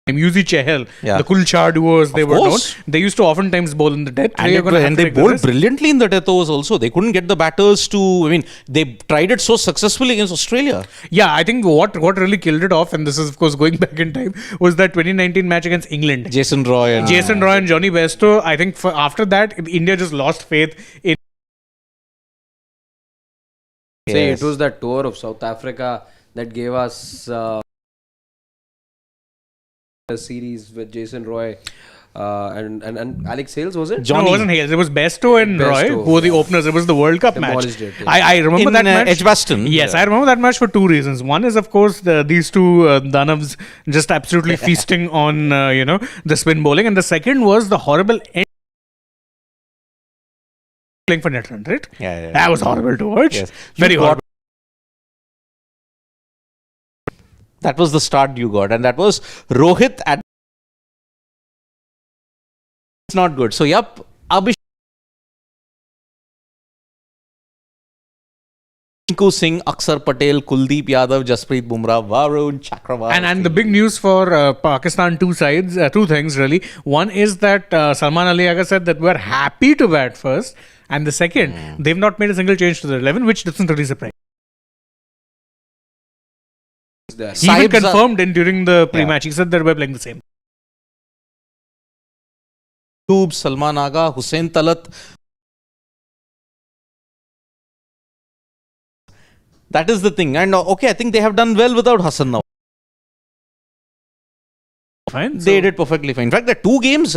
Speaker 1: Yuzi Chahal,
Speaker 2: Yeah.
Speaker 1: the Kulchar duos, they
Speaker 2: Of
Speaker 1: were known.
Speaker 2: course.
Speaker 1: They used to oftentimes bowl in the death.
Speaker 2: And,
Speaker 1: You're gonna have to
Speaker 2: they
Speaker 1: take the
Speaker 2: bowled
Speaker 1: risk.
Speaker 2: brilliantly in the death overs also. They couldn't get the batters to. I mean, they tried it so successfully against Australia.
Speaker 1: Yeah, I think what really killed it off, and this is of course going back in time, was that 2019 match against England.
Speaker 2: Jason Roy and
Speaker 1: Jason Roy and Johnny Bairstow. I think after that, India just lost faith in.
Speaker 3: Say
Speaker 2: Yes.
Speaker 3: it was that tour of South Africa that gave us a series with Jason Roy and Alex Hales, was it?
Speaker 2: Johnny.
Speaker 1: No, it wasn't Hales. It was Bairstow and Roy
Speaker 3: Bairstow,
Speaker 1: who were the openers. It was the World Cup match.
Speaker 3: Demolished it, yeah.
Speaker 1: I remember
Speaker 2: In,
Speaker 1: that match.
Speaker 2: Edgbaston.
Speaker 1: Yes,
Speaker 2: Yeah.
Speaker 1: I remember that match for two reasons. One is, of course, these two Danavs just absolutely feasting on the spin bowling, and the second was the horrible end playing for net run, right?
Speaker 2: Yeah.
Speaker 1: That was horrible to watch.
Speaker 2: Yes.
Speaker 1: Very
Speaker 2: You got-
Speaker 1: horrible.
Speaker 2: That was the start you got, and that was Rohit at. It's not good. So, yep, Abhishek Rinku Singh, Aksar Patel, Kuldeep Yadav, Jasprit Bumrah, Varun Chakravarti.
Speaker 1: And the big news for Pakistan, two things really. One is that Salman Ali Aga said that we're happy to bat first, and the second, they've not made a single change to the 11, which doesn't really surprise.
Speaker 3: There.
Speaker 1: He even
Speaker 2: Sahib's are-
Speaker 1: confirmed during the pre-match. He said that we're playing the same.
Speaker 2: Tube, Salman Aga, Hussain Talat. That is the thing. And okay, I think they have done well without Hassan now.
Speaker 1: Fine.
Speaker 2: They did perfectly fine. In fact, the 2 games,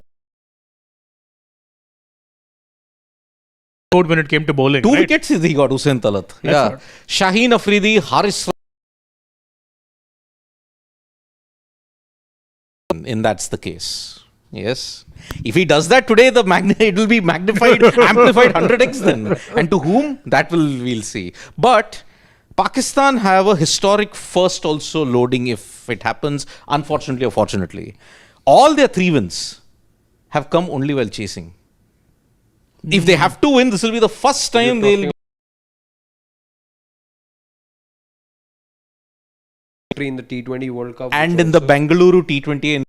Speaker 1: When it came to bowling,
Speaker 2: 2
Speaker 1: right?
Speaker 2: wickets he got, Hussain Talat. Yeah.
Speaker 1: right.
Speaker 2: Shaheen Afridi, Haris. And that's the case. Yes. If he does that today, it will be magnified, amplified 100x then. And to whom? That we'll see. But Pakistan have a historic first also loading if it happens, unfortunately or fortunately. All their 3 wins have come only while chasing. If they have to win, this will be the first time they'll
Speaker 3: in the T20 World Cup.
Speaker 2: and
Speaker 3: which
Speaker 2: in the
Speaker 3: also-
Speaker 2: Bengaluru T20.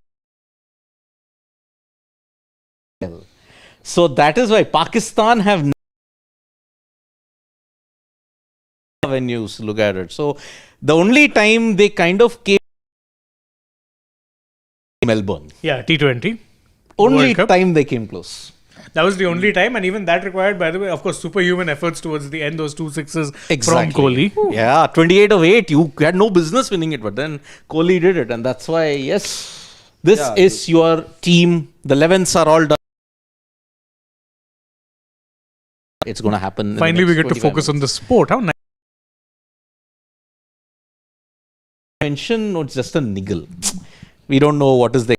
Speaker 2: So that is why Pakistan have venues. Look at it. So the only time they kind of came Melbourne.
Speaker 1: Yeah, T20.
Speaker 2: Only
Speaker 1: World Cup.
Speaker 2: time they came close.
Speaker 1: That was the only time, and even that required, by the way, of course, superhuman efforts towards the end. Those 2 sixes from Kohli.
Speaker 2: Yeah, 28 of 8. You had no business winning it, but then Kohli did it, and that's why this is your team. The 11s are all done. It's going to happen.
Speaker 1: Finally, we get to focus on the sport. How nice.
Speaker 2: Mention, no, it's just a niggle. We don't know what is the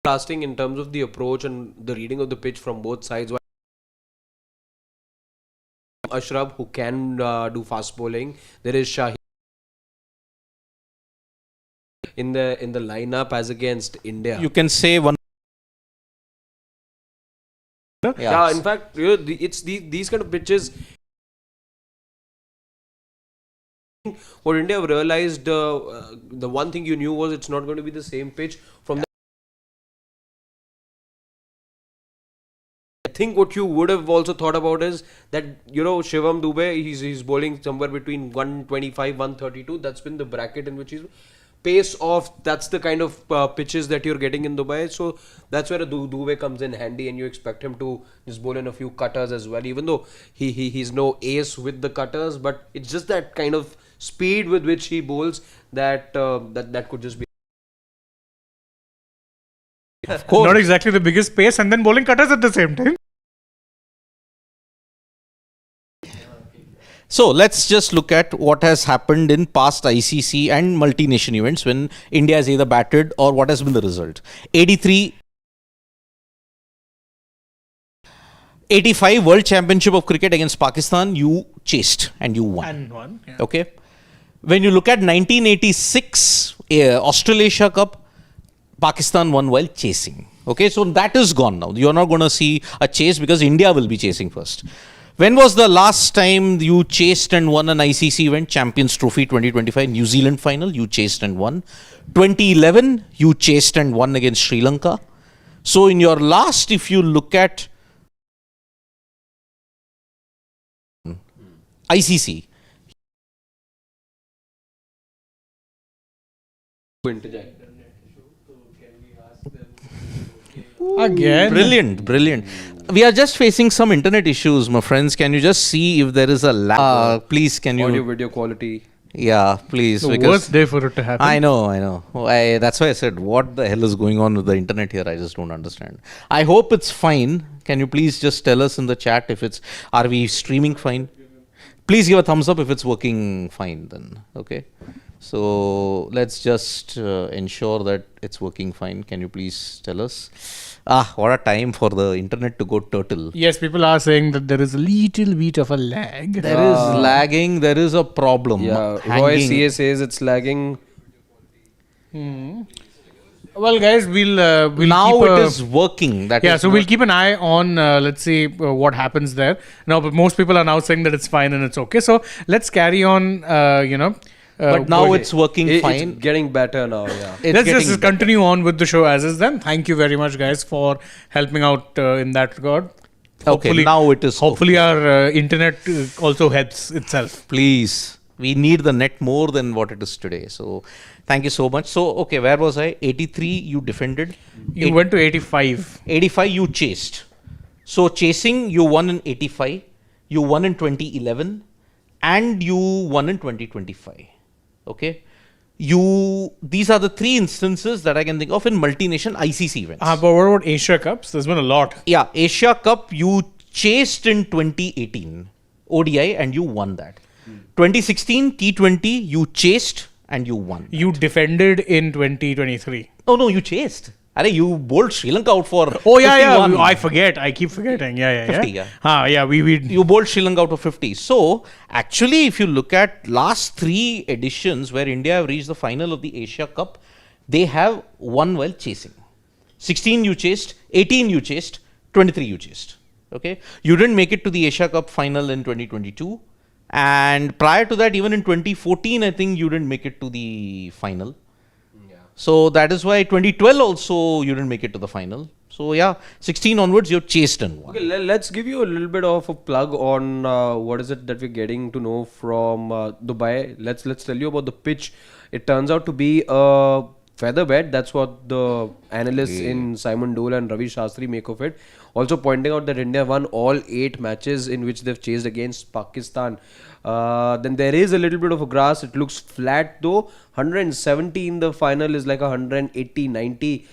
Speaker 3: lasting in terms of the approach and the reading of the pitch from both sides. Ashraf, who can do fast bowling. There is Shaheen in the lineup as against India.
Speaker 2: You can say one.
Speaker 3: Yeah, in fact, it's these kind of pitches. What India have realized, the one thing you knew was it's not going to be the same pitch from the think what you would have also thought about is that, Shivam Dube, he's bowling somewhere between 125, 132. That's been the bracket in which he's pace off. That's the kind of pitches that you're getting in Dubai. So that's where a Dube comes in handy, and you expect him to just bowl in a few cutters as well, even though he's no ace with the cutters, but it's just that kind of speed with which he bowls that could just be.
Speaker 2: Of course.
Speaker 1: Not exactly the biggest pace, and then bowling cutters at the same time.
Speaker 2: So let's just look at what has happened in past ICC and multi-nation events when India has either batted or what has been the result. 85 World Championship of Cricket against Pakistan, you chased and you won.
Speaker 1: And one. Yeah.
Speaker 2: Okay. When you look at 1986 Australasia Cup, Pakistan won while chasing. Okay, so that is gone now. You're not going to see a chase because India will be chasing first. When was the last time you chased and won an ICC event? Champions Trophy 2025 New Zealand final, you chased and won. 2011, you chased and won against Sri Lanka. So in your last, if you look at ICC,
Speaker 1: Again.
Speaker 2: Brilliant. We are just facing some internet issues, my friends. Can you just see if there is a lag? Please, can you?
Speaker 3: Audio video quality.
Speaker 2: Yeah, please.
Speaker 1: The worst day for it to happen.
Speaker 2: I know. That's why I said, what the hell is going on with the internet here? I just don't understand. I hope it's fine. Can you please just tell us in the chat if are we streaming fine? Please give a thumbs up if it's working fine then. Okay. So let's just ensure that it's working fine. Can you please tell us? What a time for the internet to go turtle.
Speaker 1: Yes, people are saying that there is a little bit of a lag.
Speaker 2: There is lagging. There is a problem.
Speaker 3: Yeah,
Speaker 2: hanging.
Speaker 3: Roy CA says it's lagging.
Speaker 1: Well, guys, we'll
Speaker 2: Now
Speaker 1: keep
Speaker 2: it is working.
Speaker 1: So we'll keep an eye on, let's see what happens there. Now, but most people are now saying that it's fine and it's okay. So let's carry on,
Speaker 2: but now it's working fine.
Speaker 3: It's getting better now, yeah.
Speaker 1: Let's just continue on with the show as is then. Thank you very much, guys, for helping out in that regard.
Speaker 2: Okay, now it is.
Speaker 1: Hopefully, our internet also helps itself.
Speaker 2: Please. We need the net more than what it is today. So, thank you so much. So, okay, where was I? 83, you defended.
Speaker 1: You went to 85.
Speaker 2: 85, you chased. So, chasing, you won in 85. You won in 2011. And you won in 2025. Okay. These are the three instances that I can think of in multi-nation ICC events.
Speaker 1: But what about Asia Cups? There's been a lot.
Speaker 2: Yeah, Asia Cup, you chased in 2018 ODI and you won that. 2016 T20, you chased and you won.
Speaker 1: You defended in 2023.
Speaker 2: Oh no, you chased. You bowled Sri Lanka out for 51.
Speaker 1: I forget. I keep forgetting.
Speaker 2: 50,
Speaker 1: yeah.
Speaker 2: You bowled Sri Lanka out of 50. So, actually, if you look at last three editions where India have reached the final of the Asia Cup, they have won while chasing. 16 you chased, 18 you chased, 23 you chased. Okay, you didn't make it to the Asia Cup final in 2022. And prior to that, even in 2014, I think you didn't make it to the final. So that is why 2012 also you didn't make it to the final. So yeah, 16 onwards you're chased and won.
Speaker 3: Okay, let's give you a little bit of a plug on what is it that we're getting to know from Dubai. Let's tell you about the pitch. It turns out to be a feather bed. That's what the analysts in Simon Dole and Ravi Shastri make of it. Also pointing out that India won all 8 matches in which they've chased against Pakistan. Then there is a little bit of a grass. It looks flat though. 170 in the final is like 180-90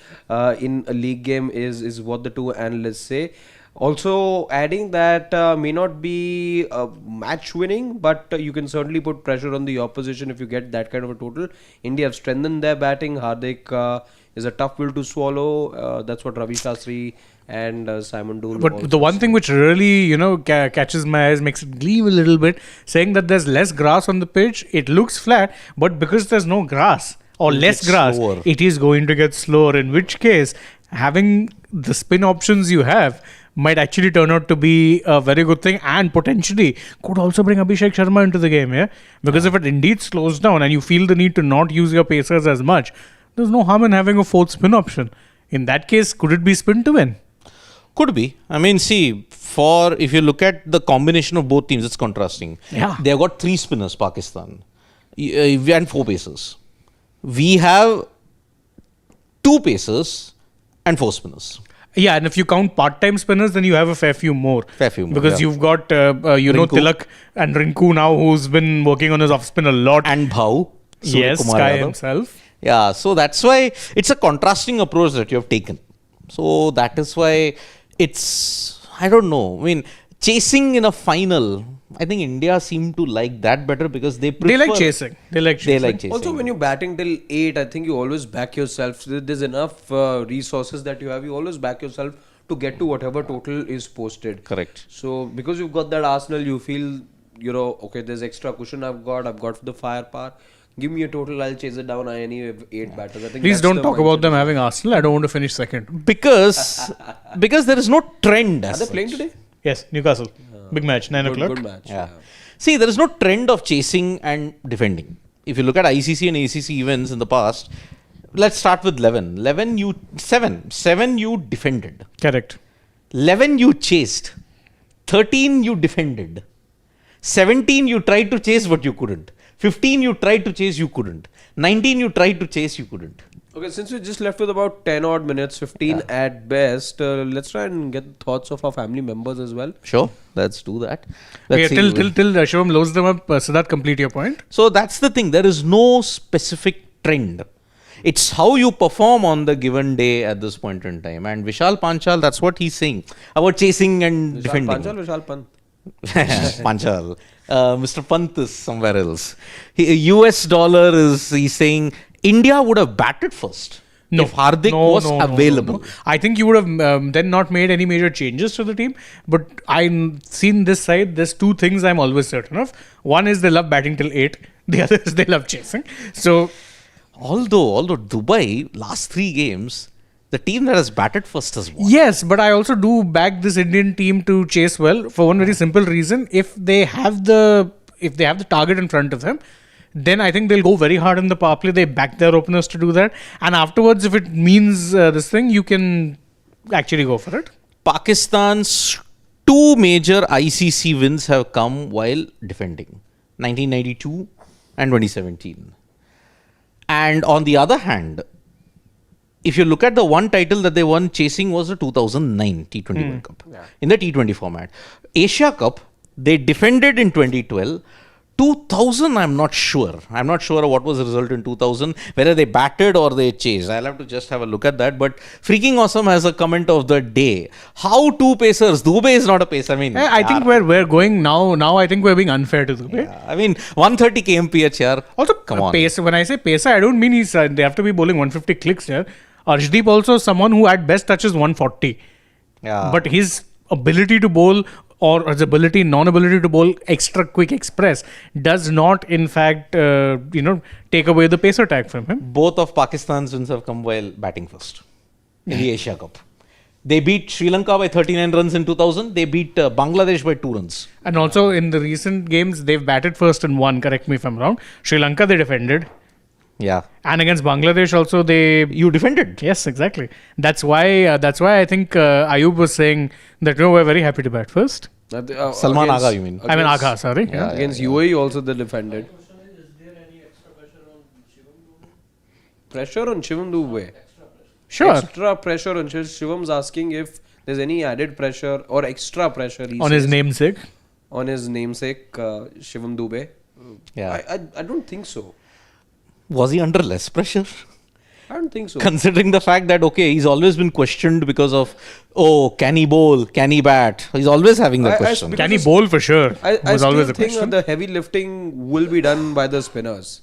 Speaker 3: in a league game is what the two analysts say. Also adding that may not be match winning, but you can certainly put pressure on the opposition if you get that kind of a total. India have strengthened their batting. Hardik is a tough pill to swallow. That's what Ravi Shastri and Simon Dole.
Speaker 1: But the one thing which really, catches my eyes, makes it gleam a little bit, saying that there's less grass on the pitch. It looks flat, but because there's no grass or less grass,
Speaker 2: slower.
Speaker 1: It is going to get slower. In which case, having the spin options you have might actually turn out to be a very good thing, and potentially could also bring Abhishek Sharma into the game. Yeah, because if it indeed slows down and you feel the need to not use your pacers as much, there's no harm in having a fourth spin option. In that case, could it be spin to win?
Speaker 2: Could be. I mean, see, if you look at the combination of both teams, it's contrasting.
Speaker 1: Yeah.
Speaker 2: They have got 3 spinners, Pakistan, and 4 pacers. We have 2 pacers and 4 spinners.
Speaker 1: Yeah, and if you count part-time spinners, then you have a fair few more. Because
Speaker 2: yeah.
Speaker 1: you've got,
Speaker 2: Rinku.
Speaker 1: Tilak and Rinku now, who's been working on his off-spin a lot.
Speaker 2: And Bhau.
Speaker 1: Yes,
Speaker 2: Kumar
Speaker 1: Sky
Speaker 2: Yadav.
Speaker 1: himself.
Speaker 2: Yeah, so that's why it's a contrasting approach that you have taken. So that is why it's, I don't know. I mean, chasing in a final, I think India seem to like that better because they prefer.
Speaker 1: They like chasing.
Speaker 2: They like chasing.
Speaker 3: Also, when you're batting till 8, I think you always back yourself. There's enough resources that you have. You always back yourself to get to whatever total is posted.
Speaker 2: Correct.
Speaker 3: So, because you've got that arsenal, you feel, okay, there's extra cushion I've got the firepower. Give me a total, I'll chase it down. I only have 8 batters. I think
Speaker 1: Please
Speaker 3: that's
Speaker 1: don't
Speaker 3: the
Speaker 1: talk
Speaker 3: mindset.
Speaker 1: about them having Arsenal. I don't want to finish second.
Speaker 2: Because there is no trend.
Speaker 3: Are
Speaker 2: As
Speaker 3: they
Speaker 2: such.
Speaker 3: playing today?
Speaker 1: Yes, Newcastle. Big match, 9 o'clock.
Speaker 3: Good match.
Speaker 2: Yeah. See, there is no trend of chasing and defending. If you look at ICC and ACC events in the past, let's start with 11. 7 you defended.
Speaker 1: Correct.
Speaker 2: 11 you chased. 13 you defended. 17 you tried to chase but you couldn't. 15 you tried to chase, you couldn't. 19 you tried to chase, you couldn't.
Speaker 3: Okay, since we just left with about 10 odd minutes, 15 at best, let's try and get the thoughts of our family members as well.
Speaker 2: Sure, let's do that.
Speaker 1: Okay,
Speaker 2: Let's see.
Speaker 1: till Shivam loads them up, Siddharth, complete your point.
Speaker 2: So that's the thing. There is no specific trend. It's how you perform on the given day at this point in time. And Vishal Panchal, that's what he's saying about chasing and defending.
Speaker 3: Vishal Pant.
Speaker 2: Panchal. Mr. Pant is somewhere else. US dollar he's saying India would have batted first if Hardik was available.
Speaker 1: No. I think you would have then not made any major changes to the team. But I've seen this side, there's 2 things I'm always certain of. One is they love batting till 8. The other is they love chasing. So,
Speaker 2: Although Dubai, last 3 games, the team that has batted first has won.
Speaker 1: yes, but I also do back this Indian team to chase well for one very simple reason. If they have the target in front of them, then I think they'll go very hard in the power play. They back their openers to do that. And afterwards, if it means this thing, you can actually go for it.
Speaker 2: Pakistan's 2 major ICC wins have come while defending. 1992 and 2017. And on the other hand, if you look at the one title that they won chasing was the 2009 T20 World Cup in the T20 format. Asia Cup, they defended in 2012. 2000, I'm not sure. I'm not sure what was the result in 2000, whether they batted or they chased. I'll have to just have a look at that. But Freaking Awesome has a comment of the day. How 2 pacers? Dubey is not a pacer. I mean,
Speaker 1: I think we're going now. Now I think we're being unfair to Dubey.
Speaker 2: yeah, I mean, 130 kmph here.
Speaker 1: Also,
Speaker 2: Come on.
Speaker 1: pace. When I say pacer, I don't mean they have to be bowling 150 clicks here. Arshdeep also someone who at best touches 140.
Speaker 2: Yeah.
Speaker 1: But his ability to bowl or his non-ability to bowl extra quick express does not in fact, take away the pacer tag from him.
Speaker 2: Both of Pakistan's wins have come while batting first in the Asia Cup. They beat Sri Lanka by 39 runs in 2000. They beat Bangladesh by 2 runs.
Speaker 1: And also in the recent games, they've batted first and won. Correct me if I'm wrong. Sri Lanka, they defended.
Speaker 2: Yeah.
Speaker 1: And against Bangladesh also
Speaker 2: You defended.
Speaker 1: Yes, exactly. That's why I think Ayub was saying that we're very happy to bat first.
Speaker 2: Salman Agha, you mean?
Speaker 1: I mean Agha, sorry.
Speaker 2: Yeah.
Speaker 3: Against UAE also they defended.
Speaker 4: Is there any extra pressure on Shivam Dube?
Speaker 3: Pressure on Shivam Dube.
Speaker 1: Sure.
Speaker 3: Extra pressure on Shivam's asking if there's any added pressure or extra pressure
Speaker 1: On his namesake.
Speaker 3: on his namesake Shivam Dube.
Speaker 2: Yeah.
Speaker 3: I don't think so.
Speaker 2: Was he under less pressure?
Speaker 3: I don't think so.
Speaker 2: Considering the fact that, okay, he's always been questioned because of, can he bowl? Can he bat? He's always having that question.
Speaker 1: Can he bowl for sure?
Speaker 3: I
Speaker 1: was
Speaker 3: still
Speaker 1: always a
Speaker 3: think
Speaker 1: question.
Speaker 3: the heavy lifting will be done by the spinners.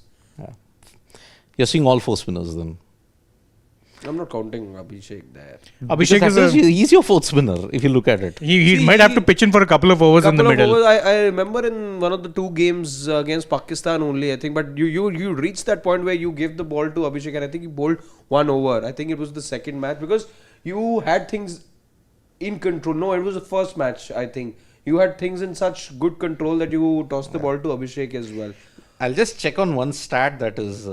Speaker 2: You're seeing all 4 spinners then.
Speaker 3: I'm not counting Abhishek there.
Speaker 1: Abhishek
Speaker 2: Because he's your 4th spinner if you look at it.
Speaker 1: he
Speaker 3: See,
Speaker 1: might have to pitch in for a couple of overs in the middle.
Speaker 3: I remember in one of the 2 games against Pakistan only, I think, but you reached that point where you gave the ball to Abhishek and I think he bowled 1 over. I think it was the second match because you had things in control. No, it was the first match, I think. You had things in such good control that you tossed the ball to Abhishek as well.
Speaker 2: I'll just check on one stat that is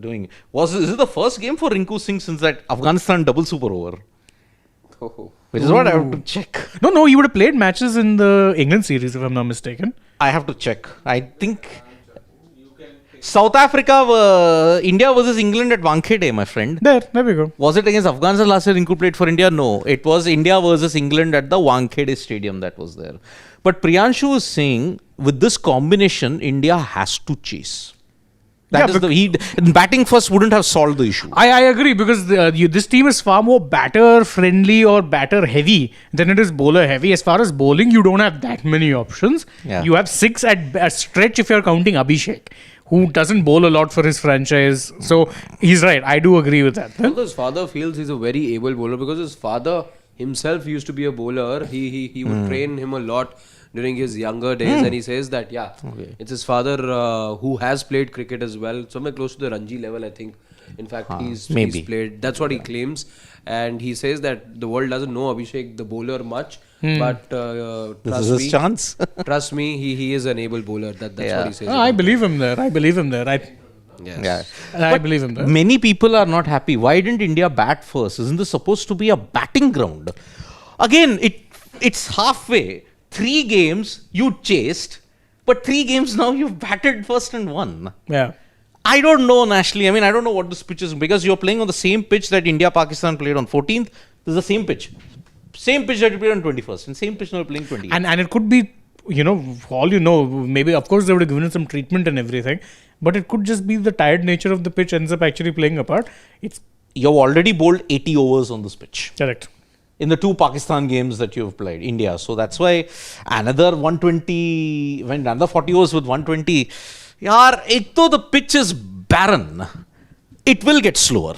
Speaker 2: doing. Is it the first game for Rinku Singh since that Afghanistan double super over?
Speaker 3: Oh.
Speaker 2: which is what I have to check.
Speaker 1: No, he would have played matches in the England series, if I'm not mistaken.
Speaker 2: I have to check. I think South Africa, India versus England at Wankhede, my friend.
Speaker 1: There we go.
Speaker 2: Was it against Afghanistan last year? Rinku played for India? No, it was India versus England at the Wankhede Stadium that was there. But Priyanshu is saying, with this combination, India has to chase. That is batting first wouldn't have solved the issue.
Speaker 1: I agree, because this team is far more batter friendly or batter heavy than it is bowler heavy. As far as bowling, you don't have that many options.
Speaker 2: Yeah.
Speaker 1: You have 6 at a stretch if you're counting Abhishek, who doesn't bowl a lot for his franchise. So he's right. I do agree with that.
Speaker 3: Although his father feels he's a very able bowler, because his father himself used to be a bowler. He would train him a lot during his younger days, and he says that it's his father who has played cricket as well, somewhere close to the Ranji level, I think. In fact, he's played. That's what he claims, and he says that the world doesn't know Abhishek the bowler much, but
Speaker 2: This is his chance.
Speaker 3: trust me, he is an able bowler. That's what he says.
Speaker 1: I believe him there. I believe him there. I believe him there.
Speaker 2: Many people are not happy. Why didn't India bat first? Isn't this supposed to be a batting ground? Again, it's halfway. 3 games you chased, but 3 games now you've batted first and won.
Speaker 1: Yeah.
Speaker 2: I don't know nationally. I mean, I don't know what this pitch is, because you're playing on the same pitch that India-Pakistan played on 14th. This is the same pitch. Same pitch that you played on 21st. And same pitch now you're playing 20th.
Speaker 1: And it could be, maybe, of course, they would have given it some treatment and everything, but it could just be the tired nature of the pitch ends up actually playing a part.
Speaker 2: You've already bowled 80 overs on this pitch.
Speaker 1: Correct.
Speaker 2: In the 2 Pakistan games that you've played, India. So that's why another 120, when another 40 overs with 120, though the pitch is barren, it will get slower.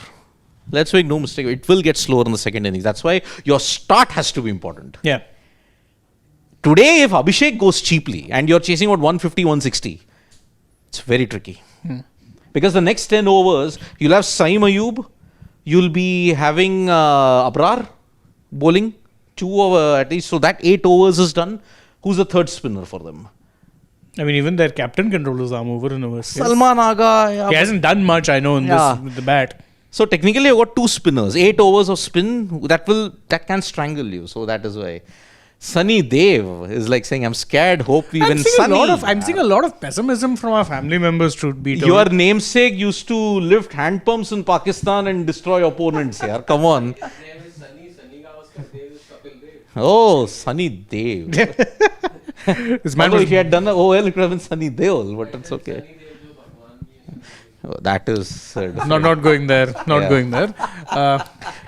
Speaker 2: Let's make no mistake, it will get slower in the second innings. That's why your start has to be important.
Speaker 1: Yeah.
Speaker 2: Today, if Abhishek goes cheaply and you're chasing about 150, 160, it's very tricky. Because the next 10 overs, you'll have Saim Ayub, you'll be having Abrar bowling 2 over at least, so that 8 overs is done. Who's the third spinner for them?
Speaker 1: I mean, even their captain can roll his arm over in a
Speaker 2: Salman Aga.
Speaker 1: He hasn't done much, I know, in this with the bat.
Speaker 2: So technically, you've got 2 spinners, 8 overs of spin. That can strangle you. So that is why Sunny Dev is like saying, "I'm scared. Hope we win."
Speaker 1: I'm seeing a lot of pessimism from our family members. Truth be told,
Speaker 2: your namesake used to lift hand pumps in Pakistan and destroy opponents. Here, come on. Oh, Sunny Dev. Although if he had done the OL, it would have been Sunny Deol, but it's okay. Oh, that is
Speaker 1: not going there. Going there.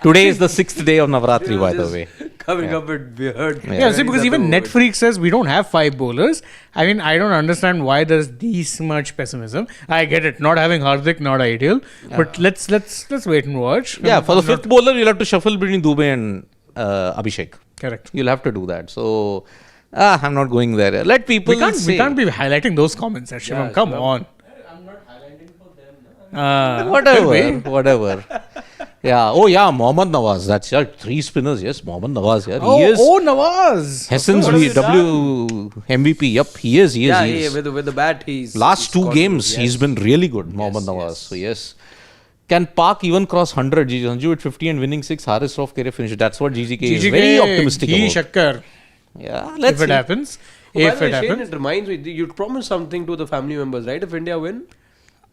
Speaker 2: Today is the 6th day of Navratri, by the way.
Speaker 3: Coming up with weird.
Speaker 1: Yeah, see, because even Netflix says we don't have 5 bowlers. I mean, I don't understand why there's this much pessimism. I get it. Not having Hardik, not ideal. But let's wait and watch.
Speaker 2: Yeah, for the 5th bowler, you'll have to shuffle between Dubey and Abhishek.
Speaker 1: Correct.
Speaker 2: You'll have to do that. So, I'm not going there. Let people
Speaker 1: we can't be highlighting those comments, Shivam. Come on.
Speaker 4: I'm not highlighting for them.
Speaker 2: Whatever. Yeah. Oh, yeah. Mohammad Nawaz. That's 3 spinners. Yes, Mohammad Nawaz. Yeah.
Speaker 1: He
Speaker 2: is.
Speaker 1: Oh, Nawaz.
Speaker 2: Hessen's MVP. Yep. He is.
Speaker 3: With the bat, he's.
Speaker 2: Last 2 games, he's been really good, Mohammad Nawaz. So, yes. Can PAK even cross 100? Sanju at 50 and winning 6. Haris Rauf Kere finish. That's what GGK is very optimistic about.
Speaker 1: Shakkar.
Speaker 2: Yeah. Let's see.
Speaker 1: If it happens.
Speaker 3: Shane, it reminds me, you promised something to the family members, right? If India win?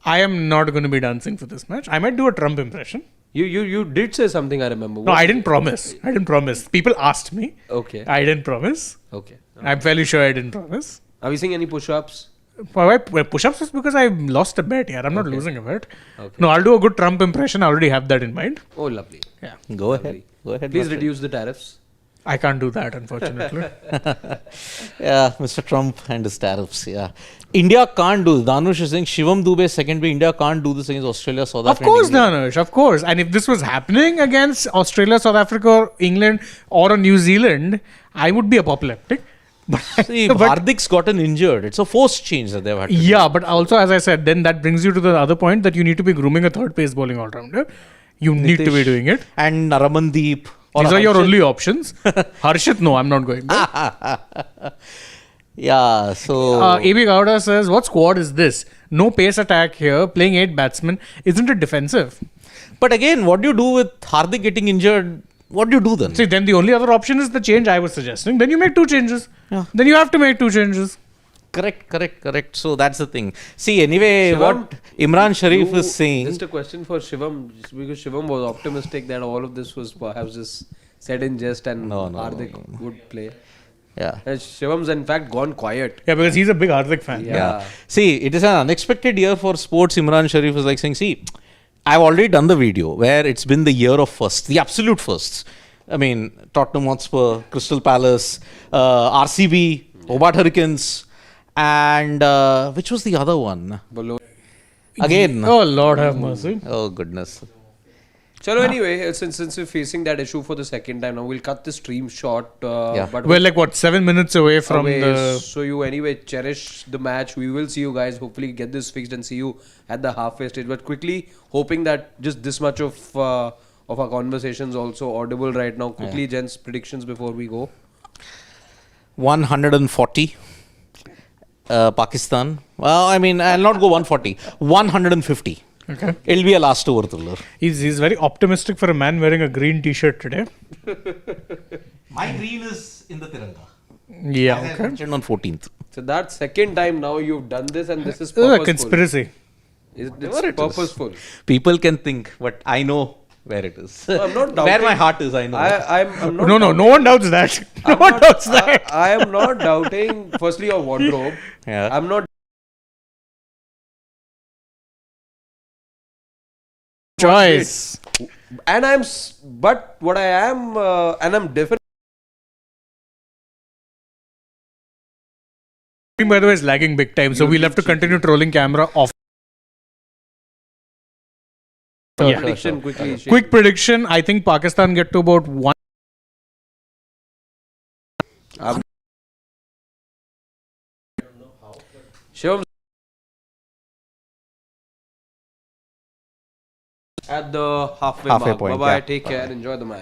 Speaker 1: I am not going to be dancing for this match. I might do a Trump impression.
Speaker 3: You did say something, I remember.
Speaker 1: No, I didn't promise. People asked me.
Speaker 3: Okay.
Speaker 1: I didn't promise.
Speaker 3: Okay.
Speaker 1: I'm fairly sure I didn't promise.
Speaker 3: Are we seeing any push-ups?
Speaker 1: Why push-ups is because I lost a bet here. I'm not losing a bet. Okay. No, I'll do a good Trump impression. I already have that in mind.
Speaker 3: Oh, lovely.
Speaker 1: Yeah.
Speaker 2: Go ahead.
Speaker 3: Please reduce the tariffs.
Speaker 1: I can't do that, unfortunately.
Speaker 2: Yeah, Mr. Trump and his tariffs. Yeah. India can't do this. Danush is saying Shivam Dubey second way. India can't do this against Australia, South Africa.
Speaker 1: Of course, Danush. Of course. And if this was happening against Australia, South Africa, or England, or New Zealand, I would be apoplectic.
Speaker 2: See, Hardik's gotten injured. It's a forced change that they've had to do.
Speaker 1: Yeah, but also, as I said, then that brings you to the other point that you need to be grooming a third pace bowling all-rounder. You need to be doing it.
Speaker 2: And Naramandeep.
Speaker 1: These are your only options. Harshit, no, I'm not going there.
Speaker 2: Yeah, so...
Speaker 1: AB Gowda says, what squad is this? No pace attack here, playing 8 batsmen. Isn't it defensive?
Speaker 2: But again, what do you do with Hardik getting injured what do you do then?
Speaker 1: See, then the only other option is the change I was suggesting. Then you make 2 changes.
Speaker 2: Yeah.
Speaker 1: Then you have to make 2 changes.
Speaker 2: Correct. So that's the thing. See, anyway,
Speaker 3: Shivam,
Speaker 2: what Imran Sharif is saying.
Speaker 3: Just a question for Shivam, just because Shivam was optimistic that all of this was perhaps just said in jest and Hardik would play.
Speaker 2: Yeah.
Speaker 3: And Shivam's in fact gone quiet.
Speaker 1: Yeah, because he's a big Hardik fan.
Speaker 2: Yeah. See, it is an unexpected year for sports. Imran Sharif is like saying, see, I've already done the video where it's been the year of firsts, the absolute firsts. I mean, Tottenham Hotspur, Crystal Palace, RCB, Hobart Hurricanes, and which was the other one? Again.
Speaker 1: Oh, Lord have mercy.
Speaker 2: Oh, goodness.
Speaker 3: So anyway, since we're facing that issue for the second time now, we'll cut the stream short. But
Speaker 1: We're like, what, 7 minutes away from the...
Speaker 3: So you anyway cherish the match. We will see you guys. Hopefully get this fixed and see you at the halfway stage. But quickly, hoping that just this much of our conversations also audible right now. Quickly, gents, predictions before we go.
Speaker 2: 140. Pakistan. Well, I mean, I'll not go 140. 150.
Speaker 1: Okay.
Speaker 2: It'll be a last over thriller.
Speaker 1: He's very optimistic for a man wearing a green t-shirt today.
Speaker 2: My green is in the Tiranga.
Speaker 1: Yeah,
Speaker 2: I
Speaker 1: okay.
Speaker 2: mentioned on 14th.
Speaker 3: So that's second time now you've done this and this is
Speaker 1: This is a
Speaker 3: purposeful.
Speaker 1: conspiracy.
Speaker 3: It's
Speaker 2: Whatever it is.
Speaker 3: purposeful.
Speaker 2: People can think, but I know where it is.
Speaker 3: No, I'm not
Speaker 2: Where
Speaker 3: doubting.
Speaker 2: my heart is, I know.
Speaker 3: I'm not
Speaker 1: No, no one doubts that. No one doubts that.
Speaker 3: I am not doubting, firstly, your wardrobe.
Speaker 2: Yeah.
Speaker 3: I'm not
Speaker 1: Choice.
Speaker 3: and but what I am and I'm definitely
Speaker 1: By the way, is lagging big time, so we'll have to continue trolling camera off.
Speaker 3: prediction quickly.
Speaker 1: Quick prediction, I think Pakistan get to about 1.
Speaker 3: Shivam at the halfway mark.
Speaker 2: point,
Speaker 3: Bye bye.
Speaker 2: yeah.
Speaker 3: Take care. Enjoy the match.